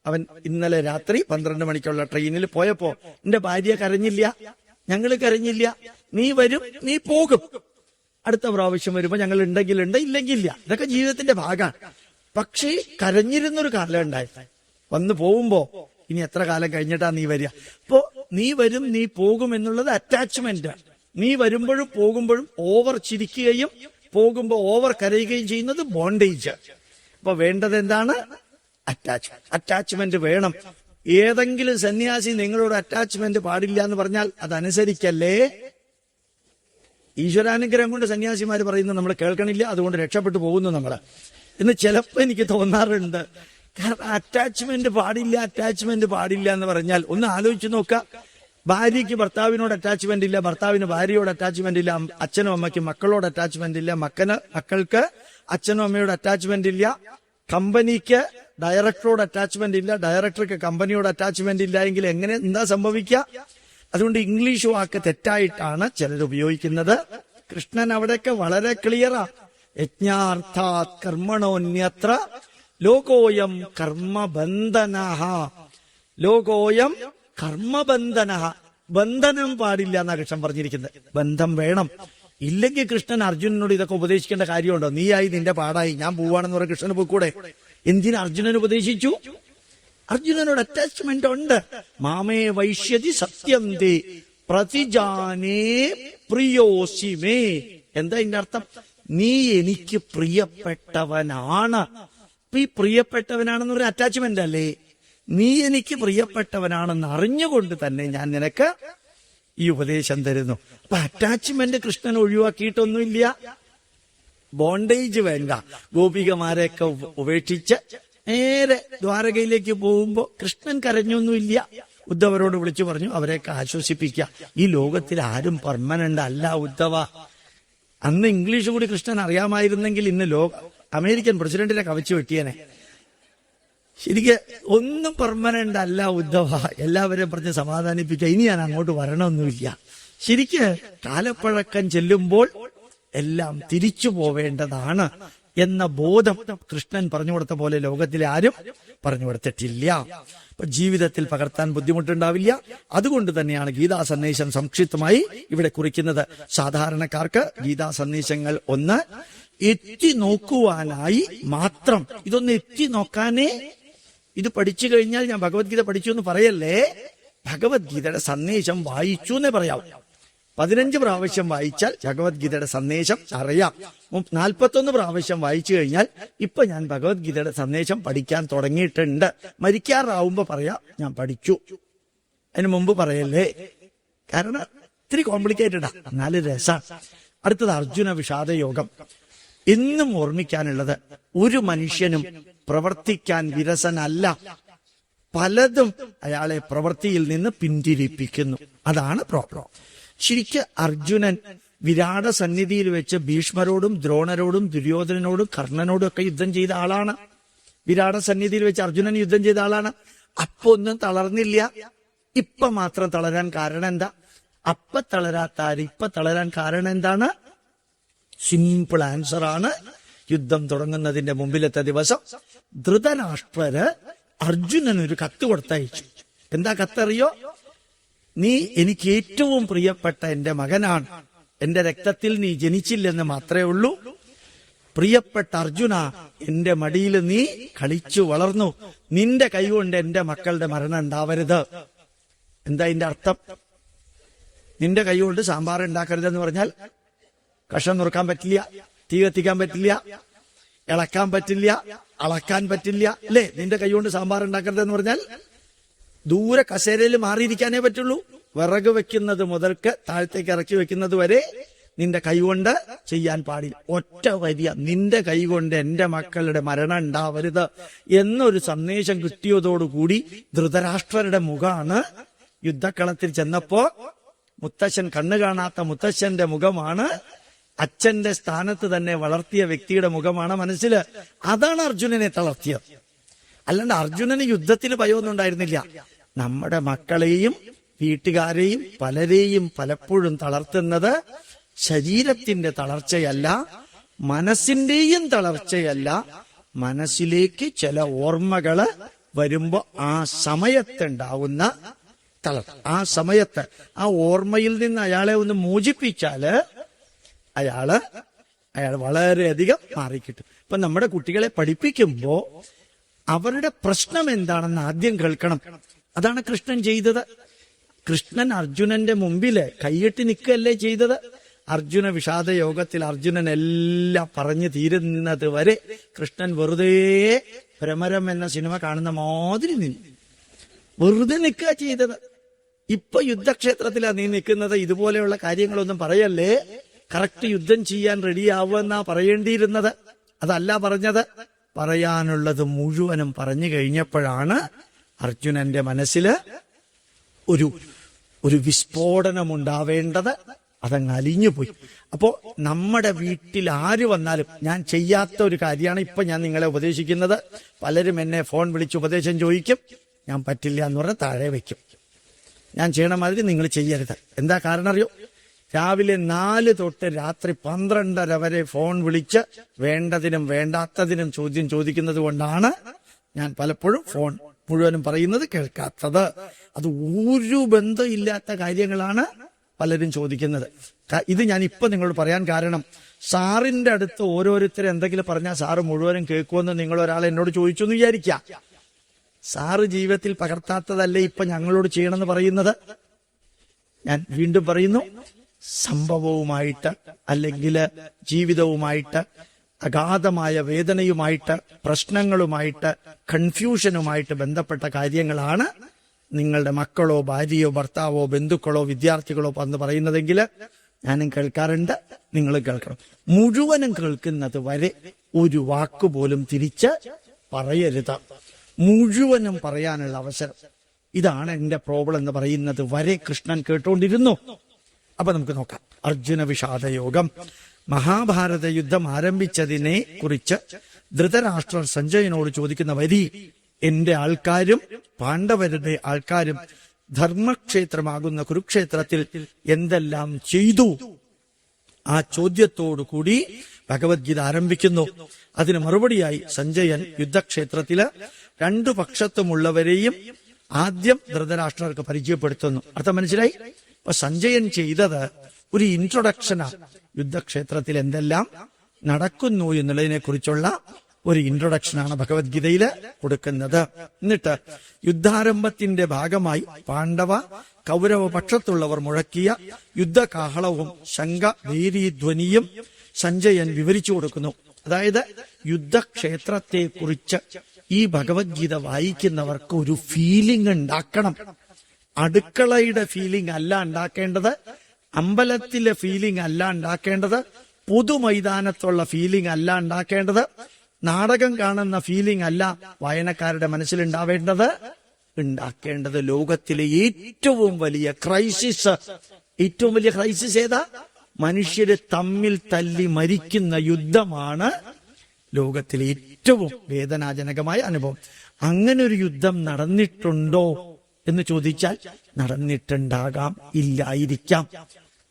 അവൻ ഇന്നലെ രാത്രി 12 മണിക്കുള്ള ട്രെയിനിൽ പോയപ്പോ എന്റെ ഭാര്യ കരഞ്ഞില്ല, ഞങ്ങൾ കരഞ്ഞില്ല. നീ വരും, നീ പോകും, അടുത്ത പ്രാവശ്യം വരുമ്പോ ഞങ്ങൾ ഉണ്ടെങ്കിൽ ഉണ്ട്, ഇല്ലെങ്കിൽ ഇല്ല. ഇതൊക്കെ ജീവിതത്തിന്റെ ഭാഗമാണ്. പക്ഷേ കരഞ്ഞിരുന്നൊരു കാലം ഉണ്ടായി. വന്നു പോകുമ്പോ ഇനി എത്ര കാലം കഴിഞ്ഞിട്ടാ നീ വരിക? ഇപ്പോ നീ വരും, നീ പോകും എന്നുള്ളത് അറ്റാച്ച്മെന്റ്. നീ വരുമ്പോഴും പോകുമ്പോഴും ഓവർ ചിരിക്കുകയും പോകുമ്പോ ഓവർ കരയുകയും ചെയ്യുന്നത് ബോണ്ടേജ്. അപ്പൊ വേണ്ടത് എന്താണ്? അറ്റാച്ച്മെന്റ് വേണം. ഏതെങ്കിലും സന്യാസി നിങ്ങളോട് അറ്റാച്ച്മെന്റ് പാടില്ല എന്ന് പറഞ്ഞാൽ അതനുസരിക്കല്ലേ. ഈശ്വരാനുഗ്രഹം കൊണ്ട് സന്യാസിമാർ പറയുന്നത് നമ്മൾ കേൾക്കണില്ല, അതുകൊണ്ട് രക്ഷപ്പെട്ടു പോകുന്നു നമ്മൾ എന്ന് ചിലപ്പോൾ എനിക്ക് തോന്നാറുണ്ട്. കാരണം അറ്റാച്ച്മെന്റ് പാടില്ല എന്ന് പറഞ്ഞാൽ ഒന്ന് ആലോചിച്ച് നോക്കുക. ഭാര്യയ്ക്ക് ഭർത്താവിനോട് അറ്റാച്ച്മെന്റ് ഇല്ല, ഭർത്താവിന് ഭാര്യയോട് അറ്റാച്ച്മെന്റ് ഇല്ല, അച്ഛനും അമ്മയ്ക്ക് മക്കളോട് അറ്റാച്ച്മെന്റ് ഇല്ല, മക്കൾക്ക് അച്ഛനും അമ്മയോട് അറ്റാച്ച്മെന്റ് ഇല്ല, കമ്പനിക്ക് ഡയറക്ടറോട് അറ്റാച്ച്മെന്റ് ഇല്ല, ഡയറക്ടർക്ക് കമ്പനിയോട് അറ്റാച്ച്മെന്റ് ഇല്ല എങ്കിൽ എന്താ സംഭവിക്കുക? അതുകൊണ്ട് ഇംഗ്ലീഷ് വാക്ക് തെറ്റായിട്ടാണ് ചിലർ ഉപയോഗിക്കുന്നത്. കൃഷ്ണൻ അവിടെയൊക്കെ വളരെ ക്ലിയറാ. യജ്ഞാർത്ഥാത് കർമ്മണോന്യത്ര ലോകോയം കർമ്മബന്ധനഃ. ലോകോയം കർമ്മബന്ധനഃ. ബന്ധനം പാടില്ല എന്നാ കൃഷ്ണൻ പറഞ്ഞിരിക്കുന്നത്. ബന്ധം വേണം. ഇല്ലെങ്കിൽ കൃഷ്ണൻ അർജുനനോട് ഇതൊക്കെ ഉപദേശിക്കേണ്ട കാര്യമുണ്ടോ? നീയായി നിന്റെ പാടായി ഞാൻ പോവാണെന്ന് പറഞ്ഞ കൃഷ്ണന് പോയിക്കൂടെ? എന്തിന് അർജുനൻ ഉപദേശിച്ചു? അർജുനനോട് അറ്റാച്ച്മെന്റ് ഉണ്ട്. മാമേ വൈശ്യതി സത്യം തേ പ്രതിജാനേ പ്രിയോസിമേ. എന്താ ഇതിന്റെ അർത്ഥം? നീ എനിക്ക് പ്രിയപ്പെട്ടവനാണ്. ഈ പ്രിയപ്പെട്ടവനാണെന്ന് പറഞ്ഞ അറ്റാച്ച്മെന്റ് അല്ലേ? നീ എനിക്ക് പ്രിയപ്പെട്ടവനാണെന്ന് അറിഞ്ഞുകൊണ്ട് തന്നെ ഞാൻ നിനക്ക് ഈ ഉപദേശം തരുന്നു. അപ്പൊ അറ്റാച്ച്മെന്റ് കൃഷ്ണൻ ഒഴിവാക്കിയിട്ടൊന്നുമില്ല. ബോണ്ടേജ് വേണ്ട. ഗോപികമാരെയൊക്കെ ഉപേക്ഷിച്ച് നേരെ ദ്വാരകയിലേക്ക് പോകുമ്പോ കൃഷ്ണൻ കരഞ്ഞൊന്നുമില്ല. ഉദ്ധവരോട് വിളിച്ചു പറഞ്ഞു അവരെയൊക്കെ ആശ്വസിപ്പിക്കുക. ഈ ലോകത്തിൽ ആരും പെർമനന്റ് അല്ല ഉദ്ധവ. അന്ന് ഇംഗ്ലീഷ് കൂടി കൃഷ്ണൻ അറിയാമായിരുന്നെങ്കിൽ ഇന്ന് അമേരിക്കൻ പ്രസിഡന്റിനെ കവച്ചു വെട്ടിയനെ. ശരിക്ക് ഒന്നും പെർമനന്റ് അല്ല ഉദ്ധവ. എല്ലാവരെയും പറഞ്ഞ് സമാധാനിപ്പിക്കുക. ഇനി ഞാൻ അങ്ങോട്ട് വരണമൊന്നുമില്ല. ശരിക്ക് കാലപ്പഴക്കം ചെല്ലുമ്പോൾ എല്ലാം തിരിച്ചു പോവേണ്ടതാണ് എന്ന ബോധം കൃഷ്ണൻ പറഞ്ഞു കൊടുത്ത പോലെ ലോകത്തിലെ ആരും പറഞ്ഞു കൊടുത്തിട്ടില്ല. അപ്പൊ ജീവിതത്തിൽ പകർത്താൻ ബുദ്ധിമുട്ടുണ്ടാവില്ല. അതുകൊണ്ട് തന്നെയാണ് ഗീതാ സന്ദേശം സംക്ഷിപ്തമായി ഇവിടെ കുറിക്കുന്നത്. സാധാരണക്കാർക്ക് ഗീതാ സന്ദേശങ്ങൾ ഒന്ന് എത്തി നോക്കുവാനായി മാത്രം. ഇതൊന്ന് എത്തി നോക്കാനേ. ഇത് പഠിച്ചു കഴിഞ്ഞാൽ ഞാൻ ഭഗവത്ഗീത പഠിച്ചു എന്ന് പറയല്ലേ. ഭഗവത്ഗീതയുടെ സന്ദേശം വായിച്ചു എന്നേ പറയാം. 15 പ്രാവശ്യം വായിച്ചാൽ ഭഗവത്ഗീതയുടെ സന്ദേശം അറിയാം. 41 പ്രാവശ്യം വായിച്ചു കഴിഞ്ഞാൽ ഇപ്പൊ ഞാൻ ഭഗവത്ഗീതയുടെ സന്ദേശം പഠിക്കാൻ തുടങ്ങിയിട്ടുണ്ട്. മരിക്കാറാവുമ്പോ പറയാം ഞാൻ പഠിച്ചു. അതിന് മുമ്പ് പറയല്ലേ. കാരണം ഇത്തിരി കോംപ്ലിക്കേറ്റഡാ, എന്നാലും രസാണ്. അടുത്തത് അർജുന വിഷാദ യോഗം. എന്നും ഓർമ്മിക്കാനുള്ളത്, ഒരു മനുഷ്യനും പ്രവർത്തിക്കാൻ വിരസനല്ല. പലതും അയാളെ പ്രവൃത്തിയിൽ നിന്ന് പിന്തിരിപ്പിക്കുന്നു. അതാണ് പ്രോബ്ലം. ശരിക്ക് അർജുനൻ വിരാട സന്നിധിയിൽ വെച്ച് ഭീഷ്മരോടും ദ്രോണരോടും ദുര്യോധനനോടും കർണനോടും ഒക്കെ യുദ്ധം ചെയ്ത ആളാണ്. വിരാട സന്നിധിയിൽ വെച്ച് അർജുനൻ യുദ്ധം ചെയ്ത ആളാണ്. അപ്പൊ ഒന്നും തളർന്നില്ല. ഇപ്പൊ മാത്രം തളരാൻ കാരണം എന്താ? അപ്പൊ തളരാത്താര് ഇപ്പൊ തളരാൻ കാരണം എന്താണ്? സിമ്പിൾ ആൻസർ ആണ്. യുദ്ധം തുടങ്ങുന്നതിന്റെ മുമ്പിലത്തെ ദിവസം ധൃതരാഷ്ട്രര് അർജുനനൊരു കത്ത് കൊടുത്തയച്ചു. എന്താ കത്തറിയോ? നീ എനിക്ക് ഏറ്റവും പ്രിയപ്പെട്ട എന്റെ മകനാണ്. എന്റെ രക്തത്തിൽ നീ ജനിച്ചില്ലെന്ന് മാത്രമേ ഉള്ളൂ. പ്രിയപ്പെട്ട അർജുന, എന്റെ മടിയിൽ നീ കളിച്ചു വളർന്നു. നിന്റെ കൈകൊണ്ട് എന്റെ മക്കളുടെ മരണം ഉണ്ടാവരുത്. എന്താ ഇതിന്റെ അർത്ഥം? നിന്റെ കൈകൊണ്ട് സാമ്പാർ ഉണ്ടാക്കരുതെന്ന് പറഞ്ഞാൽ കഷ്ണം നുറുക്കാൻ പറ്റില്ല, തീ കത്തിക്കാൻ പറ്റില്ല, ഇളക്കാൻ പറ്റില്ല, അളക്കാൻ പറ്റില്ല അല്ലേ? നിന്റെ കൈകൊണ്ട് സാമ്പാർ ഉണ്ടാക്കരുതെന്ന് പറഞ്ഞാൽ ദൂരെ കസേരയിൽ മാറിയിരിക്കാനേ പറ്റുള്ളൂ. വിറക് വെക്കുന്നത് മുതൽക്ക് താഴത്തേക്ക് ഇറക്കി വെക്കുന്നത് വരെ നിന്റെ കൈകൊണ്ട് ചെയ്യാൻ പാടില്ല. ഒറ്റ വരിയ, നിന്റെ കൈകൊണ്ട് എന്റെ മക്കളുടെ മരണം ഉണ്ടാവരുത് എന്നൊരു സന്ദേശം കിട്ടിയതോടുകൂടി ധൃതരാഷ്ട്രരുടെ മുഖമാണ് യുദ്ധക്കളത്തിൽ ചെന്നപ്പോ മുത്തശ്ശൻ, കണ്ണു കാണാത്ത മുത്തശ്ശന്റെ മുഖമാണ്, അച്ഛന്റെ സ്ഥാനത്ത് തന്നെ വളർത്തിയ വ്യക്തിയുടെ മുഖമാണ് മനസ്സിൽ. അതാണ് അർജുനനെ തളർത്തിയത്. അല്ലാണ്ട് അർജുനന് യുദ്ധത്തിന് ഭയമൊന്നും ഉണ്ടായിരുന്നില്ല. നമ്മുടെ മക്കളെയും വീട്ടുകാരെയും പലരെയും പലപ്പോഴും തളർത്തുന്നത് ശരീരത്തിന്റെ തളർച്ചയല്ല, മനസ്സിന്റെയും തളർച്ചയല്ല. മനസ്സിലേക്ക് ചില ഓർമ്മകള് വരുമ്പോ ആ സമയത്തുണ്ടാവുന്ന ആ സമയത്ത് ആ ഓർമ്മയിൽ നിന്ന് അയാളെ ഒന്ന് മോചിപ്പിച്ചാല് അയാൾ വളരെയധികം മാറിക്കിട്ടും. ഇപ്പൊ നമ്മുടെ കുട്ടികളെ പഠിപ്പിക്കുമ്പോ അവരുടെ പ്രശ്നം എന്താണെന്ന് ആദ്യം കേൾക്കണം. അതാണ് കൃഷ്ണൻ ചെയ്തത്. കൃഷ്ണൻ അർജുനന്റെ മുമ്പില് കൈയിട്ട് നിൽക്കുകയല്ലേ ചെയ്തത്. അർജുന വിഷാദ യോഗത്തിൽ അർജുനൻ എല്ലാം പറഞ്ഞു തീരുന്നത് വരെ കൃഷ്ണൻ വെറുതെ ഭ്രമരം എന്ന സിനിമ കാണുന്ന മാതിരി നിന്നു, വെറുതെ നിൽക്കുക ചെയ്തത്. ഇപ്പൊ യുദ്ധക്ഷേത്രത്തിലാ നീ നിൽക്കുന്നത്, ഇതുപോലെയുള്ള കാര്യങ്ങളൊന്നും പറയല്ലേ, കറക്റ്റ് യുദ്ധം ചെയ്യാൻ റെഡിയാവുമെന്നാ പറയേണ്ടിയിരുന്നത്, അതല്ല പറഞ്ഞത്. പറയാനുള്ളത് മുഴുവനും പറഞ്ഞു കഴിഞ്ഞപ്പോഴാണ് അർജുനന്റെ മനസ്സില് ഒരു വിസ്ഫോടനമുണ്ടാവേണ്ടത്, അതങ്ങ് അലിഞ്ഞുപോയി. അപ്പോ നമ്മുടെ വീട്ടിൽ ആര് വന്നാലും, ഞാൻ ചെയ്യാത്ത ഒരു കാര്യമാണ് ഇപ്പൊ ഞാൻ നിങ്ങളെ ഉപദേശിക്കുന്നത്. പലരും എന്നെ ഫോൺ വിളിച്ച് ഉപദേശം ചോദിക്കും, ഞാൻ പറ്റില്ല എന്ന് പറഞ്ഞാൽ താഴെ വയ്ക്കും. ഞാൻ ചെയ്യണ മാതിരി നിങ്ങൾ ചെയ്യരുത്. എന്താ കാരണം അറിയോ? രാവിലെ 4 തൊട്ട് രാത്രി 12:30 വരെ ഫോൺ വിളിച്ച് വേണ്ടതിനും വേണ്ടാത്തതിനും ചോദ്യം ചോദിക്കുന്നത് കൊണ്ടാണ് ഞാൻ പലപ്പോഴും ഫോൺ മുഴുവനും പറയുന്നത് കേൾക്കാത്തത്. അത് ഒരു ബന്ധമില്ലാത്ത കാര്യങ്ങളാണ് പലരും ചോദിക്കുന്നത്. ഇത് ഞാൻ ഇപ്പൊ നിങ്ങളോട് പറയാൻ കാരണം, സാറിന്റെ അടുത്ത് ഓരോരുത്തരും എന്തെങ്കിലും പറഞ്ഞാൽ സാറ് മുഴുവനും കേൾക്കുമെന്ന് നിങ്ങൾ ഒരാൾ എന്നോട് ചോദിച്ചു എന്ന് വിചാരിക്കാം. സാറ് ജീവിതത്തിൽ പകർത്താത്തതല്ലേ ഇപ്പൊ ഞങ്ങളോട് ചെയ്യണമെന്ന് പറയുന്നത്. ഞാൻ വീണ്ടും പറയുന്നു, സംഭവവുമായിട്ട് അല്ലെങ്കിൽ ജീവിതവുമായിട്ട് അഗാധമായ വേദനയുമായിട്ട് പ്രശ്നങ്ങളുമായിട്ട് കൺഫ്യൂഷനുമായിട്ട് ബന്ധപ്പെട്ട കാര്യങ്ങളാണ് നിങ്ങളുടെ മക്കളോ ഭാര്യയോ ഭർത്താവോ ബന്ധുക്കളോ വിദ്യാർത്ഥികളോ എന്ന് പറയുന്നതെങ്കിൽ ഞാനും കേൾക്കാറുണ്ട്, നിങ്ങളും കേൾക്കണം. മുഴുവനും കേൾക്കുന്നത് വരെ ഒരു വാക്കുപോലും തിരിച്ച് പറയരുത്. മുഴുവനും പറയാനുള്ള അവസരം. ഇതാണ് എന്റെ പ്രോബ്ലം എന്ന് പറയുന്നത് വരെ കൃഷ്ണൻ കേട്ടോണ്ടിരുന്നു. അപ്പൊ നമുക്ക് നോക്കാം. അർജുന വിഷാദയോഗം. മഹാഭാരത യുദ്ധം ആരംഭിച്ചതിനെ കുറിച്ച് ധൃതരാഷ്ട്രർ സഞ്ജയനോട് ചോദിക്കുന്ന വരി, എന്റെ ആൾക്കാരും പാണ്ഡവരുടെ ആൾക്കാരും ധർമ്മക്ഷേത്രമാകുന്ന കുരുക്ഷേത്രത്തിൽ എന്തെല്ലാം ചെയ്തു? ആ ചോദ്യത്തോടു കൂടി ഭഗവത്ഗീത ആരംഭിക്കുന്നു. അതിന് മറുപടിയായി സഞ്ജയൻ യുദ്ധക്ഷേത്രത്തില് 2 പക്ഷത്തുമുള്ളവരെയും ആദ്യം ധൃതരാഷ്ട്രർക്ക് പരിചയപ്പെടുത്തുന്നു. അർത്ഥം മനസ്സിലായി? അപ്പൊ സഞ്ജയൻ ചെയ്തത് ഒരു ഇൻട്രൊഡക്ഷനാണ്. യുദ്ധക്ഷേത്രത്തിൽ എന്തെല്ലാം നടക്കുന്നു എന്നുള്ളതിനെ കുറിച്ചുള്ള ഒരു ഇൻട്രൊഡക്ഷനാണ് ഭഗവത്ഗീതയിൽ കൊടുക്കുന്നത്. എന്നിട്ട് യുദ്ധാരംഭത്തിന്റെ ഭാഗമായി പാണ്ഡവ കൗരവ പക്ഷത്തുള്ളവർ മുഴക്കിയ യുദ്ധകാഹളവും ശംഖഭേരീധ്വനിയും സഞ്ജയൻ വിവരിച്ചു കൊടുക്കുന്നു. അതായത് യുദ്ധക്ഷേത്രത്തെ കുറിച്ച് ഈ ഭഗവത്ഗീത വായിക്കുന്നവർക്ക് ഒരു ഫീലിംഗ് ഉണ്ടാക്കണം. അടുക്കളയുടെ ഫീലിംഗ് അല്ല ഉണ്ടാക്കേണ്ടത്, അമ്പലത്തിലെ ഫീലിംഗ് അല്ല ഉണ്ടാക്കേണ്ടത്, പൊതുമൈതാനത്തുള്ള ഫീലിംഗ് അല്ല ഉണ്ടാക്കേണ്ടത്, നാടകം കാണുന്ന ഫീലിംഗ് അല്ല വായനക്കാരുടെ മനസ്സിലുണ്ടാവേണ്ടത്. ഉണ്ടാക്കേണ്ടത് ലോകത്തിലെ ഏറ്റവും വലിയ ക്രൈസിസ്. ഏറ്റവും വലിയ ക്രൈസിസ് ഏതാ? മനുഷ്യര് തമ്മിൽ തല്ലി മരിക്കുന്ന യുദ്ധമാണ് ലോകത്തിലെ ഏറ്റവും വേദനാജനകമായ അനുഭവം. അങ്ങനെ ഒരു യുദ്ധം നടന്നിട്ടുണ്ടോ എന്ന് ചോദിച്ചാൽ നടന്നിട്ടുണ്ടാകാം, ഇല്ലായിരിക്കാം.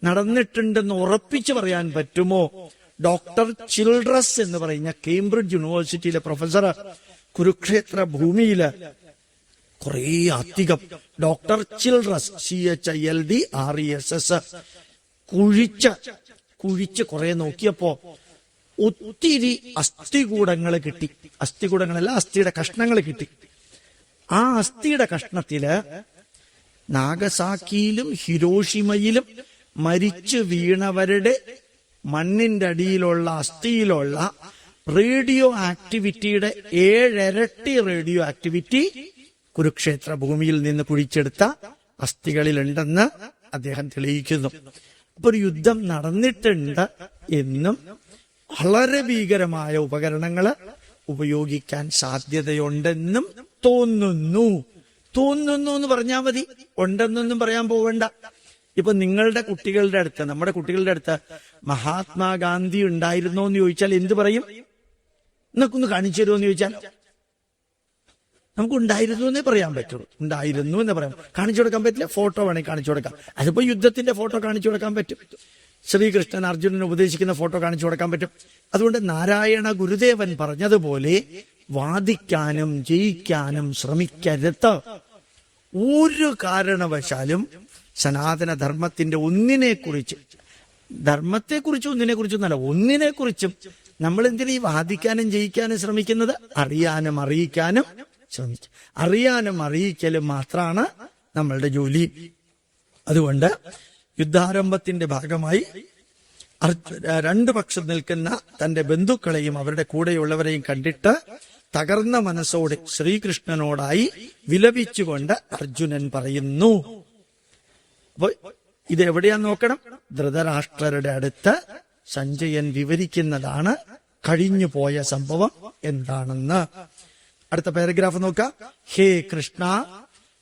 നടന്നിട്ടുണ്ടെന്ന് ഉറപ്പിച്ചു പറയാൻ പറ്റുമോ? ഡോക്ടർ ചിൽഡ്രസ് എന്ന് പറയുന്ന കേംബ്രിഡ്ജ് യൂണിവേഴ്സിറ്റിയിലെ പ്രൊഫസർ കുരുക്ഷേത്ര ഭൂമിയില് കുറേ അധികം ഡോക്ടർ ചിൽഡ്രസ് CHILDRESS കുഴിച്ച് കുറെ നോക്കിയപ്പോ ഒത്തിരി അസ്ഥികൂടങ്ങൾ കിട്ടി. അസ്ഥികൂടങ്ങളല്ല, അസ്ഥിയുടെ കഷ്ണങ്ങൾ കിട്ടി. ആ അസ്ഥിയുടെ കഷ്ണത്തില് നാഗസാക്കിയിലും ഹിരോഷിമയിലും മരിച്ചു വീണവരുടെ മണ്ണിന്റെ അടിയിലുള്ള അസ്ഥിയിലുള്ള റേഡിയോ ആക്ടിവിറ്റിയുടെ 7 ഇരട്ടി റേഡിയോ ആക്ടിവിറ്റി കുരുക്ഷേത്ര ഭൂമിയിൽ നിന്ന് കുഴിച്ചെടുത്ത അസ്ഥികളിലുണ്ടെന്ന് അദ്ദേഹം തെളിയിക്കുന്നു. അപ്പൊ ഒരു യുദ്ധം നടന്നിട്ടുണ്ട് എന്നും വളരെ ഭീകരമായ ഉപകരണങ്ങള് ഉപയോഗിക്കാൻ സാധ്യതയുണ്ടെന്നും തോന്നുന്നു എന്ന് പറഞ്ഞാൽ മതി, ഉണ്ടെന്നൊന്നും പറയാൻ പോവണ്ട. ഇപ്പൊ നിങ്ങളുടെ കുട്ടികളുടെ അടുത്ത്, നമ്മുടെ കുട്ടികളുടെ അടുത്ത് മഹാത്മാഗാന്ധി ഉണ്ടായിരുന്നോ എന്ന് ചോദിച്ചാൽ എന്ത് പറയും? എന്നൊക്കെ കാണിച്ചു തരുമോ എന്ന് ചോദിച്ചാൽ നമുക്ക് ഉണ്ടായിരുന്നു എന്നേ പറയാൻ പറ്റുള്ളൂ. ഉണ്ടായിരുന്നു എന്ന് പറയാം. കാണിച്ചു കൊടുക്കാൻ പറ്റില്ല. ഫോട്ടോ വേണമെങ്കിൽ കാണിച്ചു കൊടുക്കാം. അതിപ്പോ യുദ്ധത്തിന്റെ ഫോട്ടോ കാണിച്ചു കൊടുക്കാൻ പറ്റും. ശ്രീകൃഷ്ണൻ അർജുനന് ഉപദേശിക്കുന്ന ഫോട്ടോ കാണിച്ചു കൊടുക്കാൻ പറ്റും. അതുകൊണ്ട് നാരായണ ഗുരുദേവൻ പറഞ്ഞതുപോലെ വാദിക്കാനും ജയിക്കാനും ശ്രമിക്കരുത്. ഒരു കാരണവശാലും സനാതന ധർമ്മത്തിന്റെ ഒന്നിനെക്കുറിച്ചും നമ്മൾ എന്തിനാ ഈ വാദിക്കാനും ജയിക്കാനും ശ്രമിക്കുന്നത്? അറിയാനും അറിയിക്കാനും ശ്രമിച്ചു. അറിയാനും അറിയിക്കലും മാത്രമാണ് നമ്മളുടെ ജോലി. അതുകൊണ്ട് യുദ്ധാരംഭത്തിന്റെ ഭാഗമായി രണ്ടു പക്ഷം നിൽക്കുന്ന തന്റെ ബന്ധുക്കളെയും അവരുടെ കൂടെയുള്ളവരെയും കണ്ടിട്ട് തകർന്ന മനസ്സോടെ ശ്രീകൃഷ്ണനോടായി വിലപിച്ചുകൊണ്ട് അർജുനൻ പറയുന്നു. അപ്പൊ ഇത് എവിടെയാന്ന് നോക്കണം. ധൃതരാഷ്ട്രരുടെ അടുത്ത് സഞ്ജയൻ വിവരിക്കുന്നതാണ് കഴിഞ്ഞു പോയ സംഭവം എന്താണെന്ന്. അടുത്ത പാരഗ്രാഫ് നോക്കാം. ഹേ കൃഷ്ണ,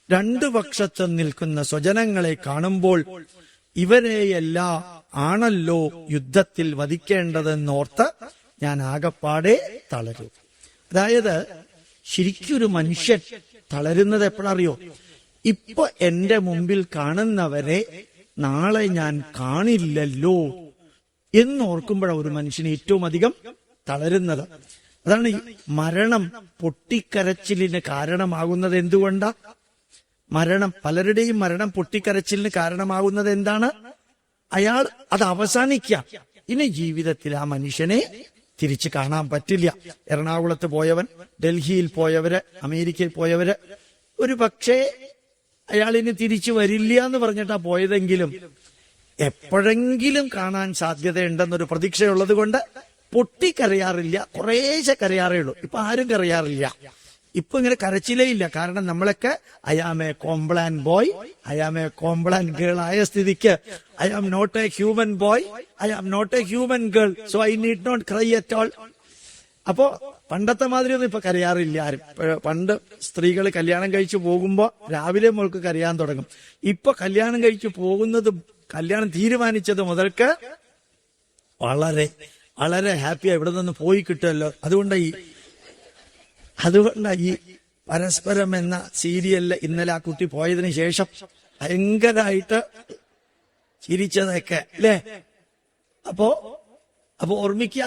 രണ്ടു പക്ഷത്തും നിൽക്കുന്ന സ്വജനങ്ങളെ കാണുമ്പോൾ ഇവരെയെല്ലാം ആണല്ലോ യുദ്ധത്തിൽ വധിക്കേണ്ടതെന്നോർത്ത് ഞാൻ ആകപ്പാടെ തളരും. അതായത് ശരിക്കൊരു മനുഷ്യൻ തളരുന്നത് എപ്പോഴറിയോ? ഇപ്പൊ എന്റെ മുമ്പിൽ കാണുന്നവരെ നാളെ ഞാൻ കാണില്ലല്ലോ എന്നോർക്കുമ്പോഴാണ് ഒരു മനുഷ്യന് ഏറ്റവും അധികം തളരുന്നത്. അതാണ് ഈ മരണം പൊട്ടിക്കരച്ചിലിന് കാരണമാകുന്നത്. എന്തുകൊണ്ടാ മരണം? പലരുടെയും മരണം പൊട്ടിക്കരച്ചിലിന് കാരണമാകുന്നത് എന്താണ്? അയാൾ അത് അവസാനിക്കാം. ഇനി ജീവിതത്തിൽ ആ മനുഷ്യനെ തിരിച്ചു കാണാൻ പറ്റില്ല. എറണാകുളത്ത് പോയവൻ, ഡൽഹിയിൽ പോയവര്, അമേരിക്കയിൽ പോയവര് ഒരു പക്ഷേ അയാൾ ഇനി തിരിച്ചു വരില്ല എന്ന് പറഞ്ഞിട്ടാ പോയതെങ്കിലും എപ്പോഴെങ്കിലും കാണാൻ സാധ്യതയുണ്ടെന്നൊരു പ്രതീക്ഷയുള്ളത് കൊണ്ട് പൊട്ടിക്കരയാറില്ല, കുറേശ്ശെ കരയാറേ ഉള്ളൂ. ഇപ്പൊ ആരും കരയാറില്ല. ഇപ്പൊ ഇങ്ങനെ കരച്ചിലേ ഇല്ല. കാരണം നമ്മളൊക്കെ I am a Complan boy, I am a Complan girl ആയ സ്ഥിതിക്ക് I am not a human boy, I am not a human girl, so I need not cry at all. അപ്പോ പണ്ടത്തെ മാതിരി ഒന്നും ഇപ്പൊ കരയാറില്ല ആരും. പണ്ട് സ്ത്രീകൾ കല്യാണം കഴിച്ചു പോകുമ്പോ രാവിലെ മുതൽക്ക് കരയാൻ തുടങ്ങും. ഇപ്പൊ കല്യാണം കഴിച്ചു പോകുന്നതും കല്യാണം തീരുമാനിച്ചത് മുതൽക്ക് വളരെ വളരെ ഹാപ്പിയാ ഇവിടെ നിന്ന് പോയി കിട്ടുമല്ലോ. അതുകൊണ്ടാ ഈ പരസ്പരം എന്ന സീരിയലില് ഇന്നലെ ആ കുട്ടി പോയതിനു ശേഷം ഭയങ്കരമായിട്ട് ചിരിച്ചതൊക്കെ അല്ലേ? അപ്പോ ഓർമ്മിക്ക,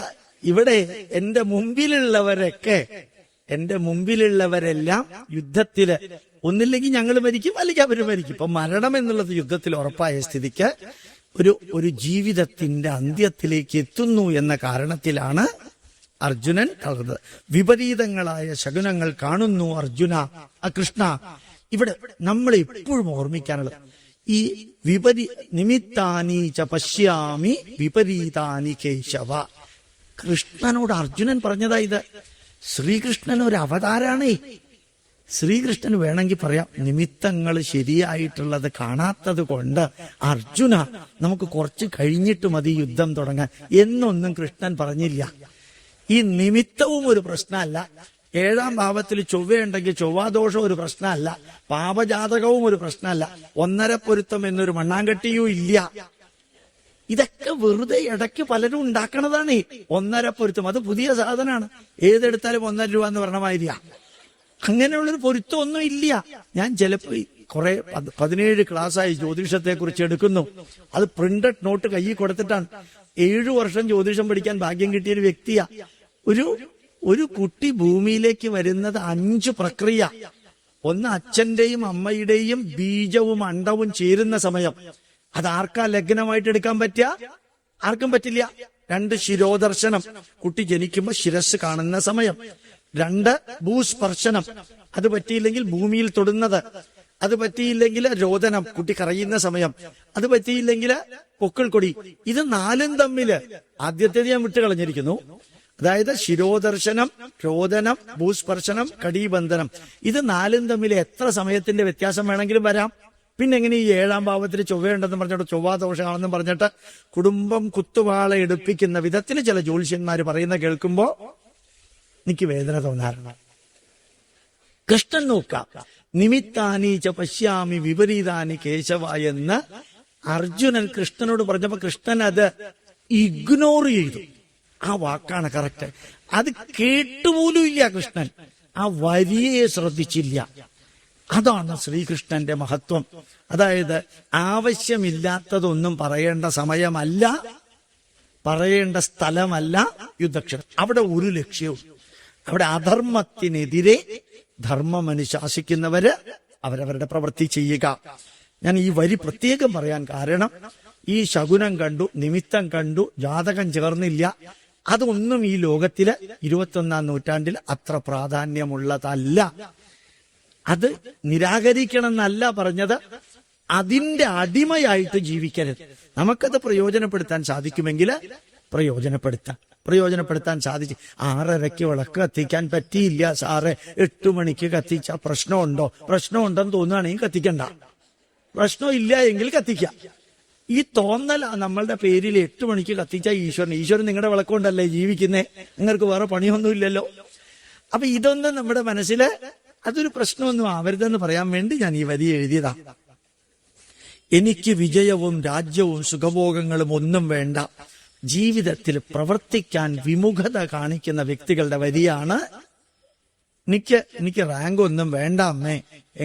ഇവിടെ എന്റെ മുമ്പിലുള്ളവരെല്ലാം യുദ്ധത്തില് ഒന്നില്ലെങ്കിൽ ഞങ്ങൾ മരിക്കും, അല്ലെങ്കിൽ അവര് മരിക്കും. ഇപ്പൊ മരണം എന്നുള്ളത് യുദ്ധത്തിൽ ഉറപ്പായ സ്ഥിതിക്ക് ഒരു ജീവിതത്തിന്റെ അന്ത്യത്തിലേക്ക് എത്തുന്നു എന്ന കാരണത്തിലാണ് അർജുനൻ തളർന്നത്. വിപരീതങ്ങളായ ശകുനങ്ങൾ കാണുന്നു അർജുന. കൃഷ്ണ, ഇവിടെ നമ്മൾ എപ്പോഴും ഓർമ്മിക്കാനുള്ളത് ഈ നിമിത്താനി ച പശ്യാമി വിപരീതാനി കേശവ. കൃഷ്ണനോട് അർജുനൻ പറഞ്ഞതാ ഇത്. ശ്രീകൃഷ്ണൻ ഒരു അവതാരാണേ. ശ്രീകൃഷ്ണന് വേണമെങ്കിൽ പറയാം, നിമിത്തങ്ങൾ ശരിയായിട്ടുള്ളത് കാണാത്തത് കൊണ്ട് അർജുന നമുക്ക് കുറച്ച് കഴിഞ്ഞിട്ട് മതി യുദ്ധം തുടങ്ങാൻ എന്നൊന്നും കൃഷ്ണൻ പറഞ്ഞില്ല. ഈ നിമിത്തവും ഒരു പ്രശ്നമല്ല. 7ാം ഭാവത്തിൽ ചൊവ്വയുണ്ടെങ്കിൽ ചൊവ്വാദോഷം ഒരു പ്രശ്നമല്ല. പാപജാതകവും ഒരു പ്രശ്നമല്ല. 1.5 പൊരുത്തം എന്നൊരു മണ്ണാങ്കട്ടിയും ഇല്ല. ഇതൊക്കെ വെറുതെ ഇടയ്ക്ക് പലരും ഉണ്ടാക്കണതാണ്. 1.5 പൊരുത്തം അത് പുതിയ സാധനമാണ്. ഏതെടുത്താലും 1.5 രൂപ എന്ന് പറഞ്ഞ മാതിരിയാ. അങ്ങനെയുള്ളൊരു പൊരുത്തം ഒന്നും ഇല്ല. ഞാൻ ചിലപ്പോ 17 ക്ലാസ്സായി ജ്യോതിഷത്തെ കുറിച്ച് എടുക്കുന്നു. അത് പ്രിന്റഡ് നോട്ട് കയ്യിൽ കൊടുത്തിട്ടാണ്. 7 വർഷം ജ്യോതിഷം പഠിക്കാൻ ഭാഗ്യം കിട്ടിയ ഒരു വ്യക്തിയാ. ഒരു കുട്ടി ഭൂമിയിലേക്ക് വരുന്നത് 5 പ്രക്രിയ. ഒന്ന് അച്ഛന്റെയും അമ്മയുടെയും ബീജവും അണ്ടവും ചേരുന്ന സമയം. അത് ആർക്കാ ലഗ്നമായിട്ട് എടുക്കാൻ പറ്റുക? ആർക്കും പറ്റില്ല. 2 ശിരോദർശനം, കുട്ടി ജനിക്കുമ്പോ ശിരസ് കാണുന്ന സമയം. 2 ഭൂസ്പർശനം, അത് പറ്റിയില്ലെങ്കിൽ ഭൂമിയിൽ തൊടുന്നത്. അത് പറ്റിയില്ലെങ്കിൽ രോദനം, കുട്ടി കരയുന്ന സമയം. അത് പറ്റിയില്ലെങ്കിൽ പൊക്കിൾ കൊടി. ഇത് 4ഉം തമ്മില് ആദ്യത്തേത് ഞാൻ വിട്ടുകളഞ്ഞിരിക്കുന്നു. അതായത് ശിരോദർശനം, രോദനം, ഭൂസ്പർശനം, കടീബന്ധനം. ഇത് 4ഉം തമ്മിൽ എത്ര സമയത്തിന്റെ വ്യത്യാസം വേണമെങ്കിലും വരാം. പിന്നെ എങ്ങനെ ഈ 7ാം ഭാവത്തിൽ ചൊവ്വയുണ്ടെന്ന് പറഞ്ഞിട്ട് ചൊവ്വാദോഷമാണെന്നും പറഞ്ഞിട്ട് കുടുംബം കുത്തുവാള എടുപ്പിക്കുന്ന വിധത്തിൽ ചില ജ്യോത്സ്യന്മാര് പറയുന്ന കേൾക്കുമ്പോ എനിക്ക് വേദന തോന്നാറുണ്ട്. കൃഷ്ണൻ നോക്കാം, നിമിത്താനി ച പശ്യാമി വിപരീതാനി കേശവ എന്ന് അർജുനൻ കൃഷ്ണനോട് പറഞ്ഞപ്പോ കൃഷ്ണൻ അത് ഇഗ്നോർ ചെയ്തു. ആ വാക്കാണ് കറക്റ്റ്. അത് കേട്ടുപോലും ഇല്ല കൃഷ്ണൻ. ആ വരിയെ ശ്രദ്ധിച്ചില്ല. അതാണ് ശ്രീകൃഷ്ണന്റെ മഹത്വം. അതായത് ആവശ്യമില്ലാത്തതൊന്നും പറയേണ്ട സമയമല്ല, പറയേണ്ട സ്ഥലമല്ല യുദ്ധക്ഷേത്രം. അവിടെ ഒരു ലക്ഷ്യവും. അവിടെ അധർമ്മത്തിനെതിരെ ധർമ്മം അനുശാസിക്കുന്നവര് അവരവരുടെ പ്രവൃത്തി ചെയ്യുക. ഞാൻ ഈ വരി പ്രത്യേകം പറയാൻ കാരണം, ഈ ശകുനം കണ്ടു, നിമിത്തം കണ്ടു, ജാതകം ചേർന്നില്ല, അതൊന്നും ഈ ലോകത്തില് 21ാം നൂറ്റാണ്ടിൽ അത്ര പ്രാധാന്യമുള്ളതല്ല. അത് നിരാകരിക്കണം എന്നല്ല പറഞ്ഞത്. അതിന്റെ അടിമയായിട്ട് ജീവിക്കരുത്. നമുക്കത് പ്രയോജനപ്പെടുത്താൻ സാധിക്കുമെങ്കിൽ പ്രയോജനപ്പെടുത്താൻ സാധിച്ചു. 6:30 വിളക്ക് കത്തിക്കാൻ പറ്റിയില്ല സാറേ, 8 മണിക്ക് കത്തിച്ച പ്രശ്നമുണ്ടെന്ന് തോന്നുകയാണെങ്കിൽ കത്തിക്കണ്ട. പ്രശ്നം ഇല്ല എങ്കിൽ കത്തിക്കാം. ഈ തോന്നൽ നമ്മളുടെ പേരിൽ 8 മണിക്ക് കത്തിച്ച ഈശ്വരൻ നിങ്ങളുടെ വിളക്കൊണ്ടല്ലേ ജീവിക്കുന്നേ, നിങ്ങൾക്ക് വേറെ പണിയൊന്നുമില്ലല്ലോ. അപ്പൊ ഇതൊന്നും നമ്മുടെ മനസ്സിൽ അതൊരു പ്രശ്നമൊന്നും ആവരുതെന്ന് പറയാൻ വേണ്ടി ഞാൻ ഈ വരി എഴുതിയതാ. എനിക്ക് വിജയവും രാജ്യവും സുഖഭോഗങ്ങളും ഒന്നും വേണ്ട, ജീവിതത്തിൽ പ്രവർത്തിക്കാൻ വിമുഖത കാണിക്കുന്ന വ്യക്തികളുടെ വരിയാണ്. എനിക്ക് റാങ്ക് ഒന്നും വേണ്ട അമ്മേ,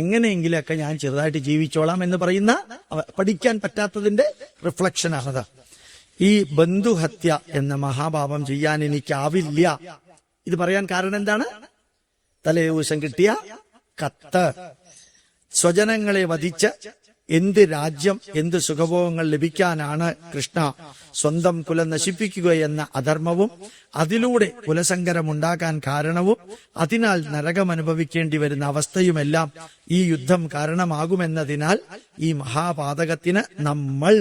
എങ്ങനെയെങ്കിലൊക്കെ ഞാൻ ചെറുതായിട്ട് ജീവിച്ചോളാം എന്ന് പറയുന്ന പഠിക്കാൻ പറ്റാത്തതിന്റെ റിഫ്ലക്ഷനാണത്. ഈ ബന്ധുഹത്യ എന്ന മഹാപാപം ചെയ്യാൻ എനിക്കാവില്ല. ഇത് പറയാൻ കാരണം എന്താണ്? തലേ ദിവസം കിട്ടിയ കത്ത്. സ്വജനങ്ങളെ വധിച്ച് എന്ത് രാജ്യം, എന്ത് സുഖഭോഗങ്ങൾ ലഭിക്കാനാണ് കൃഷ്ണ സ്വന്തം കുലം നശിപ്പിക്കുക എന്ന അധർമ്മവും അതിലൂടെ കുലസങ്കരമുണ്ടാകാൻ കാരണവും അതിനാൽ നരകം അനുഭവിക്കേണ്ടി വരുന്ന അവസ്ഥയുമെല്ലാം ഈ യുദ്ധം കാരണമാകുമെന്നതിനാൽ ഈ മഹാപാതകത്തിന് നമ്മൾ,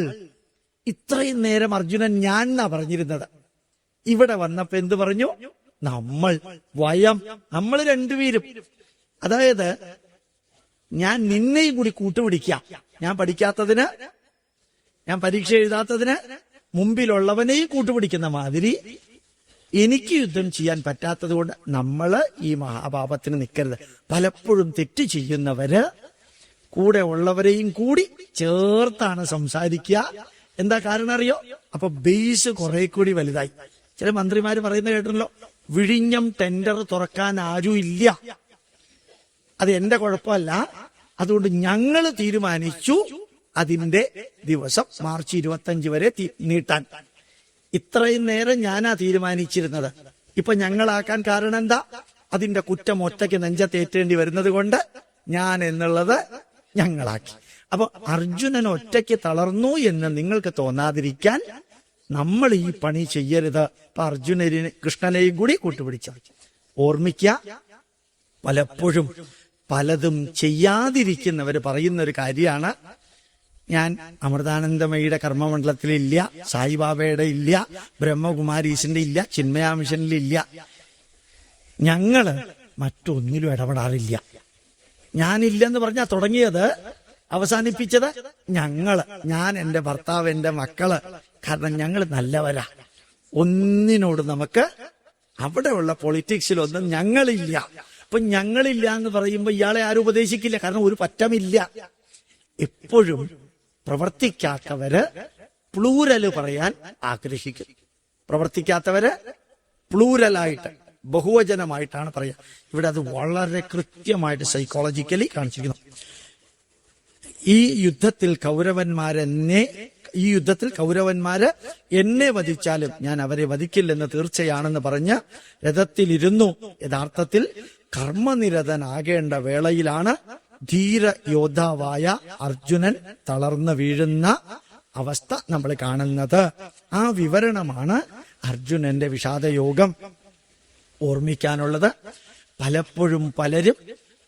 ഇത്രയും നേരം അർജുനൻ ഞാൻ എന്നാ പറഞ്ഞിരുന്നത്, ഇവിടെ വന്നപ്പോ എന്ത് പറഞ്ഞു? നമ്മൾ രണ്ടുപേരും. അതായത് ഞാൻ നിന്നെയും കൂടി കൂട്ടുപിടിക്കാം. ഞാൻ പഠിക്കാത്തതിന്, ഞാൻ പരീക്ഷ എഴുതാത്തതിന് മുമ്പിലുള്ളവനെയും കൂട്ടുപിടിക്കുന്ന മാതിരി എനിക്ക് യുദ്ധം ചെയ്യാൻ പറ്റാത്തത് കൊണ്ട് നമ്മള് ഈ മഹാപാപത്തിന് നിൽക്കരുത്. പലപ്പോഴും തെറ്റ് ചെയ്യുന്നവര് കൂടെ ഉള്ളവരെയും കൂടി ചേർത്താണ് സംസാരിക്കുക. എന്താ കാരണം അറിയോ? അപ്പൊ ബേസ് കുറെ കൂടി വലുതായി. ചില മന്ത്രിമാര് പറയുന്നത് കേട്ടല്ലോ, വിഴിഞ്ഞം ടെൻഡർ തുറക്കാൻ ആരും ഇല്ല, അത് എന്റെ കുഴപ്പമല്ല, അതുകൊണ്ട് ഞങ്ങൾ തീരുമാനിച്ചു അതിന്റെ ദിവസം മാർച്ച് 25 വരെ നീട്ടാൻ. ഇത്രയും നേരം ഞാനാ തീരുമാനിച്ചിരുന്നത്. ഇപ്പൊ ഞങ്ങളാക്കാൻ കാരണം എന്താ? അതിന്റെ കുറ്റം ഒറ്റയ്ക്ക് നെഞ്ചത്തേറ്റേണ്ടി വരുന്നത് കൊണ്ട് ഞാൻ എന്നുള്ളത് ഞങ്ങളാക്കി. അപ്പൊ അർജുനൻ ഒറ്റയ്ക്ക് തളർന്നു എന്ന് നിങ്ങൾക്ക് തോന്നാതിരിക്കാൻ നമ്മൾ ഈ പണി ചെയ്യരുത്. അപ്പൊ അർജുനനെ കൃഷ്ണനെയും കൂടി കൂട്ടുപിടിച്ച ഓർമ്മിക്കുക. പലപ്പോഴും പലതും ചെയ്യാതിരിക്കുന്നവർ പറയുന്ന ഒരു കാര്യമാണ്, ഞാൻ അമൃതാനന്ദമയിയുടെ കർമ്മമണ്ഡലത്തിലില്ല, സായിബാബയുടെ ഇല്ല, ബ്രഹ്മകുമാരീസിന്റെ ഇല്ല, ചിന്മയാ മിഷനിലില്ല, ഞങ്ങള് മറ്റൊന്നിലും ഇടപെടാറില്ല. ഞാനില്ലെന്ന് പറഞ്ഞാ തുടങ്ങിയത്, അവസാനിപ്പിച്ചത് ഞാൻ, എന്റെ ഭർത്താവ്, എന്റെ മക്കള്. കാരണം ഞങ്ങൾ നല്ലവരാ. ഒന്നിനോട് നമുക്ക് അവിടെയുള്ള പൊളിറ്റിക്സിലൊന്നും ഞങ്ങളില്ല. അപ്പൊ ഞങ്ങളില്ല എന്ന് പറയുമ്പോ ഇയാളെ ആരും ഉപദേശിക്കില്ല, കാരണം ഒരു പറ്റമില്ല. എപ്പോഴും പ്രവർത്തിക്കാത്തവര് പ്ലൂരല് പറയാൻ ആഗ്രഹിക്കും. പ്രവർത്തിക്കാത്തവര് പ്ലൂരലായിട്ട്, ബഹുവചനമായിട്ടാണ് പറയുക. ഇവിടെ അത് വളരെ കൃത്യമായിട്ട് സൈക്കോളജിക്കലി കാണിച്ചിരിക്കുന്നു. ഈ യുദ്ധത്തിൽ കൗരവന്മാര് എന്നെ വധിച്ചാലും ഞാൻ അവരെ വധിക്കില്ലെന്ന് തീർച്ചയാണെന്ന് പറഞ്ഞ് രഥത്തിലിരുന്നു. യഥാർത്ഥത്തിൽ കർമ്മനിരതനാകേണ്ട വേളയിലാണ് ധീര യോദ്ധാവായ അർജുനൻ തളർന്നു വീഴുന്ന അവസ്ഥ നമ്മൾ കാണുന്നത്. ആ വിവരണമാണ് അർജുനന്റെ വിഷാദയോഗം. ഓർമ്മിക്കാനുള്ളത്, പലപ്പോഴും പലരും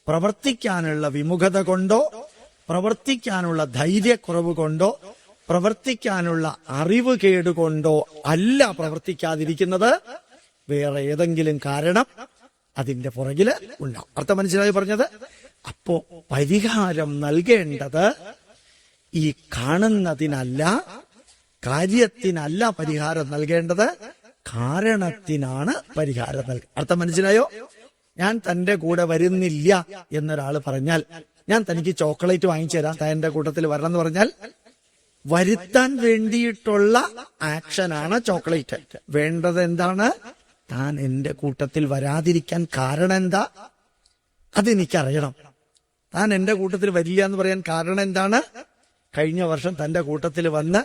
പ്രവർത്തിക്കാനുള്ള വിമുഖത കൊണ്ടോ, പ്രവർത്തിക്കാനുള്ള ധൈര്യക്കുറവ് കൊണ്ടോ, പ്രവർത്തിക്കാനുള്ള അറിവ് കേടുകൊണ്ടോ അല്ല പ്രവർത്തിക്കാതിരിക്കുന്നത്. വേറെ ഏതെങ്കിലും കാരണം അതിന്റെ പുറകില് ഉണ്ടാവും. അർത്ഥം മനസ്സിലായി പറഞ്ഞത്? അപ്പോ പരിഹാരം നൽകേണ്ടത് ഈ കാണുന്നതിനല്ല, കാര്യത്തിനല്ല പരിഹാരം നൽകേണ്ടത്, കാരണത്തിനാണ് പരിഹാരം നൽകുക. അർത്ഥം മനസ്സിലായോ? ഞാൻ തന്റെ കൂടെ വരുന്നില്ല എന്നൊരാൾ പറഞ്ഞാൽ, ഞാൻ തനിക്ക് ചോക്ലേറ്റ് വാങ്ങിച്ചു തരാം, താൻ എന്റെ കൂട്ടത്തിൽ വരണം എന്ന് പറഞ്ഞാൽ, വരുത്താൻ വേണ്ടിയിട്ടുള്ള ആക്ഷനാണ് ചോക്ലേറ്റ്. വേണ്ടത് എന്താണ്? താൻ എന്റെ കൂട്ടത്തിൽ വരാതിരിക്കാൻ കാരണം എന്താ? അതെനിക്കറിയണം. താൻ എന്റെ കൂട്ടത്തിൽ വരില്ല എന്ന് പറയാൻ കാരണം എന്താണ്? കഴിഞ്ഞ വർഷം തന്റെ കൂട്ടത്തിൽ വന്ന്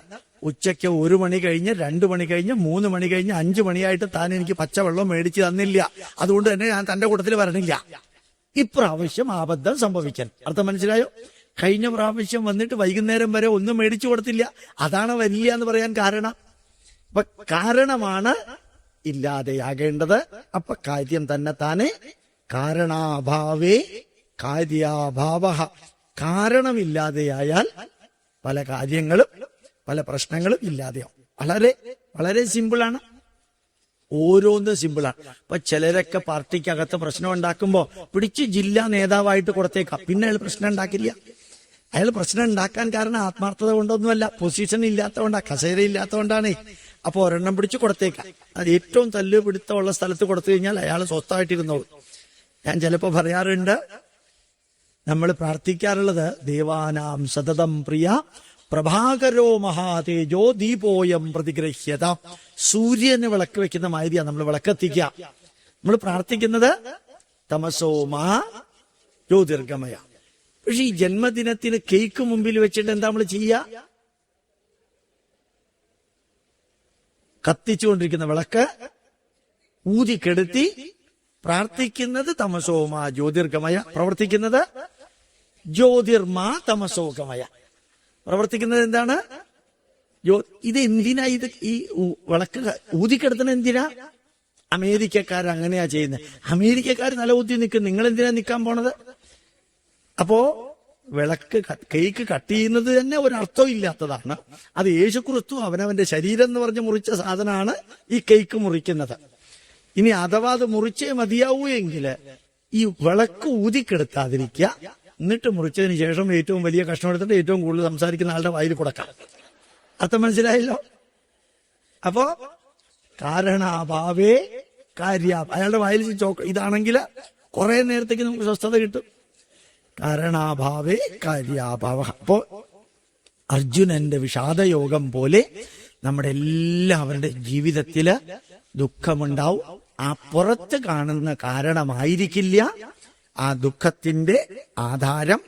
ഉച്ചയ്ക്ക് 1 മണി കഴിഞ്ഞ്, 2 മണി കഴിഞ്ഞ്, 3 മണി കഴിഞ്ഞ്, 5 മണിയായിട്ട് താൻ എനിക്ക് പച്ചവെള്ളം മേടിച്ച് തന്നില്ല. അതുകൊണ്ട് തന്നെ ഞാൻ തന്റെ കൂട്ടത്തിൽ വരണില്ല. ഇപ്രാവശ്യം അബദ്ധം സംഭവിക്കാൻ. അർത്ഥം മനസ്സിലായോ? കഴിഞ്ഞ പ്രാവശ്യം വന്നിട്ട് വൈകുന്നേരം വരെ ഒന്നും മേടിച്ചു കൊടുത്തില്ല, അതാണ് വരില്ല എന്ന് പറയാൻ കാരണം. അപ്പൊ കാരണമാണ് ഇല്ലാതെയാകേണ്ടത്. അപ്പൊ കാര്യം തന്നെ താനെ കാരണാഭാവേ കാര്യാഭാവ. കാരണമില്ലാതെയായാൽ പല കാര്യങ്ങളും പല പ്രശ്നങ്ങളും ഇല്ലാതെയാവും. വളരെ വളരെ സിമ്പിളാണ്, ഓരോന്നും സിമ്പിളാണ്. അപ്പൊ ചിലരൊക്കെ പാർട്ടിക്കകത്ത് പ്രശ്നം ഉണ്ടാക്കുമ്പോ പിടിച്ച് ജില്ലാ നേതാവായിട്ട് കൊടുത്തേക്കാം, പിന്നെ അയാൾ പ്രശ്നം ഉണ്ടാക്കില്ല. അയാൾ പ്രശ്നം ഉണ്ടാക്കാൻ കാരണം ആത്മാർത്ഥത കൊണ്ടൊന്നുമല്ല, പൊസിഷൻ ഇല്ലാത്തതുകൊണ്ടാണ്, കസേര ഇല്ലാത്തതുകൊണ്ടാണ്. അപ്പൊ ഒരെണ്ണം പിടിച്ച് കൊടുത്തേക്കാം. അത് ഏറ്റവും തല്ല് പിടുത്തമുള്ള സ്ഥലത്ത് കൊടുത്തു കഴിഞ്ഞാൽ അയാൾ സ്വസ്ഥമായിട്ടിരുന്നോളൂ. ഞാൻ ചിലപ്പോ പറയാറുണ്ട്, നമ്മൾ പ്രാർത്ഥിക്കാറുള്ളത് ദേവാനാം സതതം പ്രിയ പ്രഭാകരോ മഹാതേജോ ദീപോയം പ്രതിഗ്രഹ്യത. സൂര്യന് വിളക്ക് വെക്കുന്ന മാതിരിയാ നമ്മൾ വിളക്കെത്തിക്കുക. നമ്മൾ പ്രാർത്ഥിക്കുന്നത് തമസോമാ ജ്യോതിർഗമയ. പക്ഷെ ഈ ജന്മദിനത്തിന് കേക്ക് മുമ്പിൽ വെച്ചിട്ട് എന്താ നമ്മൾ ചെയ്യുക? കത്തിച്ചുകൊണ്ടിരിക്കുന്ന വിളക്ക് ഊതിക്കെടുത്തി പ്രാർത്ഥിക്കുന്നത് തമസോമാ ജ്യോതിർഗമയ, പ്രവർത്തിക്കുന്നത് ജ്യോതിർമാ തമസോഗമയ. പ്രവർത്തിക്കുന്നത് എന്താണ്? ഇത് എന്തിനാ? ഇത് ഈ വിളക്ക് ഊതിക്കെടുത്തണ എന്തിനാ? അമേരിക്കക്കാർ അങ്ങനെയാ ചെയ്യുന്നത്. അമേരിക്കക്കാർ നല്ല ഊതി നിൽക്കും, നിങ്ങൾ എന്തിനാ നിൽക്കാൻ പോണത്? അപ്പോ വിളക്ക് കേക്ക് കട്ട് ചെയ്യുന്നത് തന്നെ ഒരർത്ഥം ഇല്ലാത്തതാണ്. അത് യേശുക്രിസ്തു അവനവന്റെ ശരീരം എന്ന് പറഞ്ഞ് മുറിച്ച സാധനമാണ് ഈ കേക്ക് മുറിക്കുന്നത്. ഇനി അഥവാ അത് മുറിച്ചേ മതിയാവൂ എങ്കിൽ ഈ വിളക്ക് ഊതിക്കെടുത്താതിരിക്കുക, എന്നിട്ട് മുറിച്ചതിന് ശേഷം ഏറ്റവും വലിയ കഷ്ണം എടുത്തിട്ട് ഏറ്റവും കൂടുതൽ സംസാരിക്കുന്ന ആളുടെ വായിൽ കൊടുക്കാം. അർത്ഥം മനസ്സിലായല്ലോ? അപ്പോ കാരണാഭാവേ കാര്യ, അയാളുടെ വായിൽ ഇതാണെങ്കിൽ കുറെ നേരത്തേക്ക് നമുക്ക് സ്വസ്ഥത കിട്ടും. കാരണാഭാവേ കാര്യാഭാവ. അപ്പോ അർജുനന്റെ വിഷാദയോഗം പോലെ നമ്മുടെ എല്ലാവരുടെ ജീവിതത്തില് ദുഃഖമുണ്ടാവും. ആ പുറത്ത് കാണുന്ന കാരണമായിരിക്കില്ല ആ ദുഃഖത്തിന്റെ ആധാരം.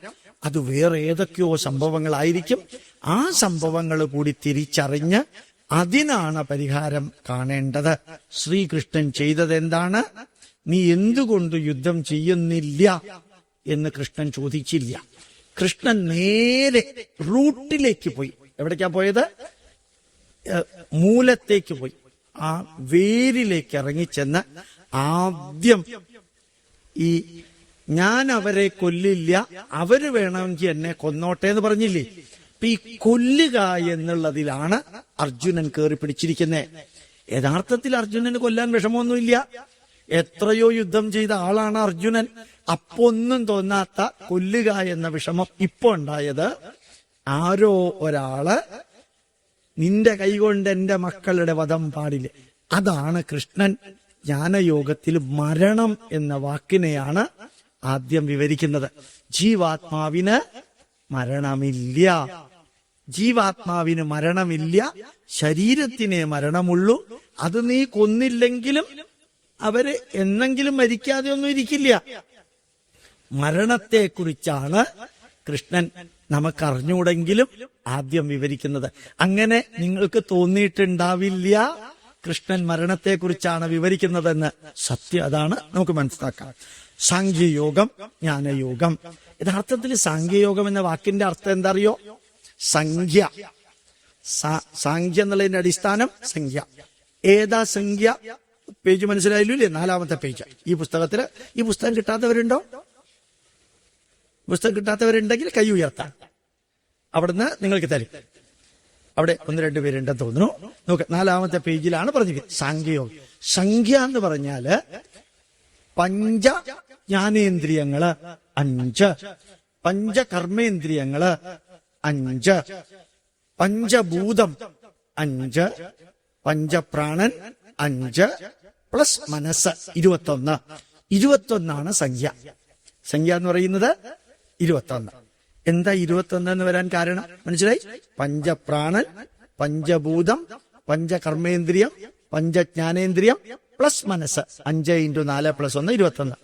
അത് വേറെ ഏതൊക്കെയോ സംഭവങ്ങളായിരിക്കും. ആ സംഭവങ്ങൾ കൂടി തിരിച്ചറിഞ്ഞ് അതിനാണ് പരിഹാരം കാണേണ്ടത്. ശ്രീകൃഷ്ണൻ ചെയ്തത് എന്താണ്? നീ എന്തുകൊണ്ട് യുദ്ധം ചെയ്യുന്നില്ല എന്ന് കൃഷ്ണൻ ചോദിച്ചില്ല. കൃഷ്ണൻ നേരെ റൂട്ടിലേക്ക് പോയി. എവിടേക്കാ പോയത്? മൂലത്തേക്ക് പോയി. ആ വേരിലേക്ക് ഇറങ്ങിച്ചെന്ന് ആദ്യം ഈ ഞാൻ അവരെ കൊല്ലില്ല, അവര് വേണമെങ്കിൽ എന്നെ കൊന്നോട്ടെ എന്ന് പറഞ്ഞില്ലേ? അപ്പൊ ഈ കൊല്ലുക എന്നുള്ളതിലാണ് അർജുനൻ കയറി പിടിച്ചിരിക്കുന്നത്. യഥാർത്ഥത്തിൽ അർജുനന് കൊല്ലാൻ വിഷമമൊന്നുമില്ല. എത്രയോ യുദ്ധം ചെയ്ത ആളാണ് അർജുനൻ. അപ്പൊന്നും തോന്നാത്ത കൊല്ലുക എന്ന വിഷമം ഇപ്പൊ ഉണ്ടായത് ആരോ ഒരാള് നിന്റെ കൈകൊണ്ട് എന്റെ മക്കളുടെ വധം പാടില്ല. അതാണ് കൃഷ്ണൻ ജ്ഞാനയോഗത്തിൽ മരണം എന്ന വാക്കിനെയാണ് ആദ്യം വിവരിക്കുന്നത്. ജീവാത്മാവിന് മരണമില്ല, ജീവാത്മാവിന് മരണമില്ല, ശരീരത്തിനെ മരണമുള്ളൂ. അത് നീ കൊന്നില്ലെങ്കിലും അവര് എന്നെങ്കിലും മരിക്കാതെ ഒന്നും ഇരിക്കില്ല. മരണത്തെക്കുറിച്ചാണ് കൃഷ്ണൻ നമുക്കറിഞ്ഞൂടെങ്കിലും ആദ്യം വിവരിക്കുന്നത്. അങ്ങനെ നിങ്ങൾക്ക് തോന്നിയിട്ടുണ്ടാവില്ല കൃഷ്ണൻ മരണത്തെക്കുറിച്ചാണ് വിവരിക്കുന്നതെന്ന്. സത്യം അതാണ്, നമുക്ക് മനസ്സിലാക്കാം. സാഖ്യയോഗം, ജ്ഞാനയോഗം. യഥാർത്ഥത്തിൽ സാഖ്യയോഗം എന്ന വാക്കിന്റെ അർത്ഥം എന്താ അറിയോ? സംഖ്യ. സാഖ്യ എന്നുള്ളതിന്റെ അടിസ്ഥാനം സംഖ്യ. ഏതാ സംഖ്യ? പേജ് മനസ്സിലായല്ലോ ഇല്ലേ? 4ാമത്തെ പേജ്. ഈ പുസ്തകത്തില് ഈ പുസ്തകം കിട്ടാത്തവരുണ്ടോ? പുസ്തകം കിട്ടാത്തവരുണ്ടെങ്കിൽ കൈ ഉയർത്താം, അവിടുന്ന് നിങ്ങൾക്ക് തരും. അവിടെ 1-2 പേരുണ്ടെന്ന് തോന്നുന്നു. നോക്ക്, 4ാമത്തെ പേജിലാണ് പറഞ്ഞിരിക്കുന്നത് സാഖ്യയോഗം. സംഖ്യ എന്ന് പറഞ്ഞാല് പഞ്ച ജ്ഞാനേന്ദ്രിയങ്ങള് 5, പഞ്ചകർമ്മേന്ദ്രിയങ്ങള് 5, പഞ്ചഭൂതം 5, പഞ്ചപ്രാണൻ 5 പ്ലസ് മനസ്സ് 21. 21 സംഖ്യ. സംഖ്യ എന്ന് പറയുന്നത് 21. എന്താ 21 എന്ന് വരാൻ കാരണം മനസ്സിലായി? പഞ്ചപ്രാണൻ, പഞ്ചഭൂതം, പഞ്ചകർമ്മേന്ദ്രിയം, പഞ്ചജ്ഞാനേന്ദ്രിയം പ്ലസ് മനസ്സ്. 5 × 4 + 1 21.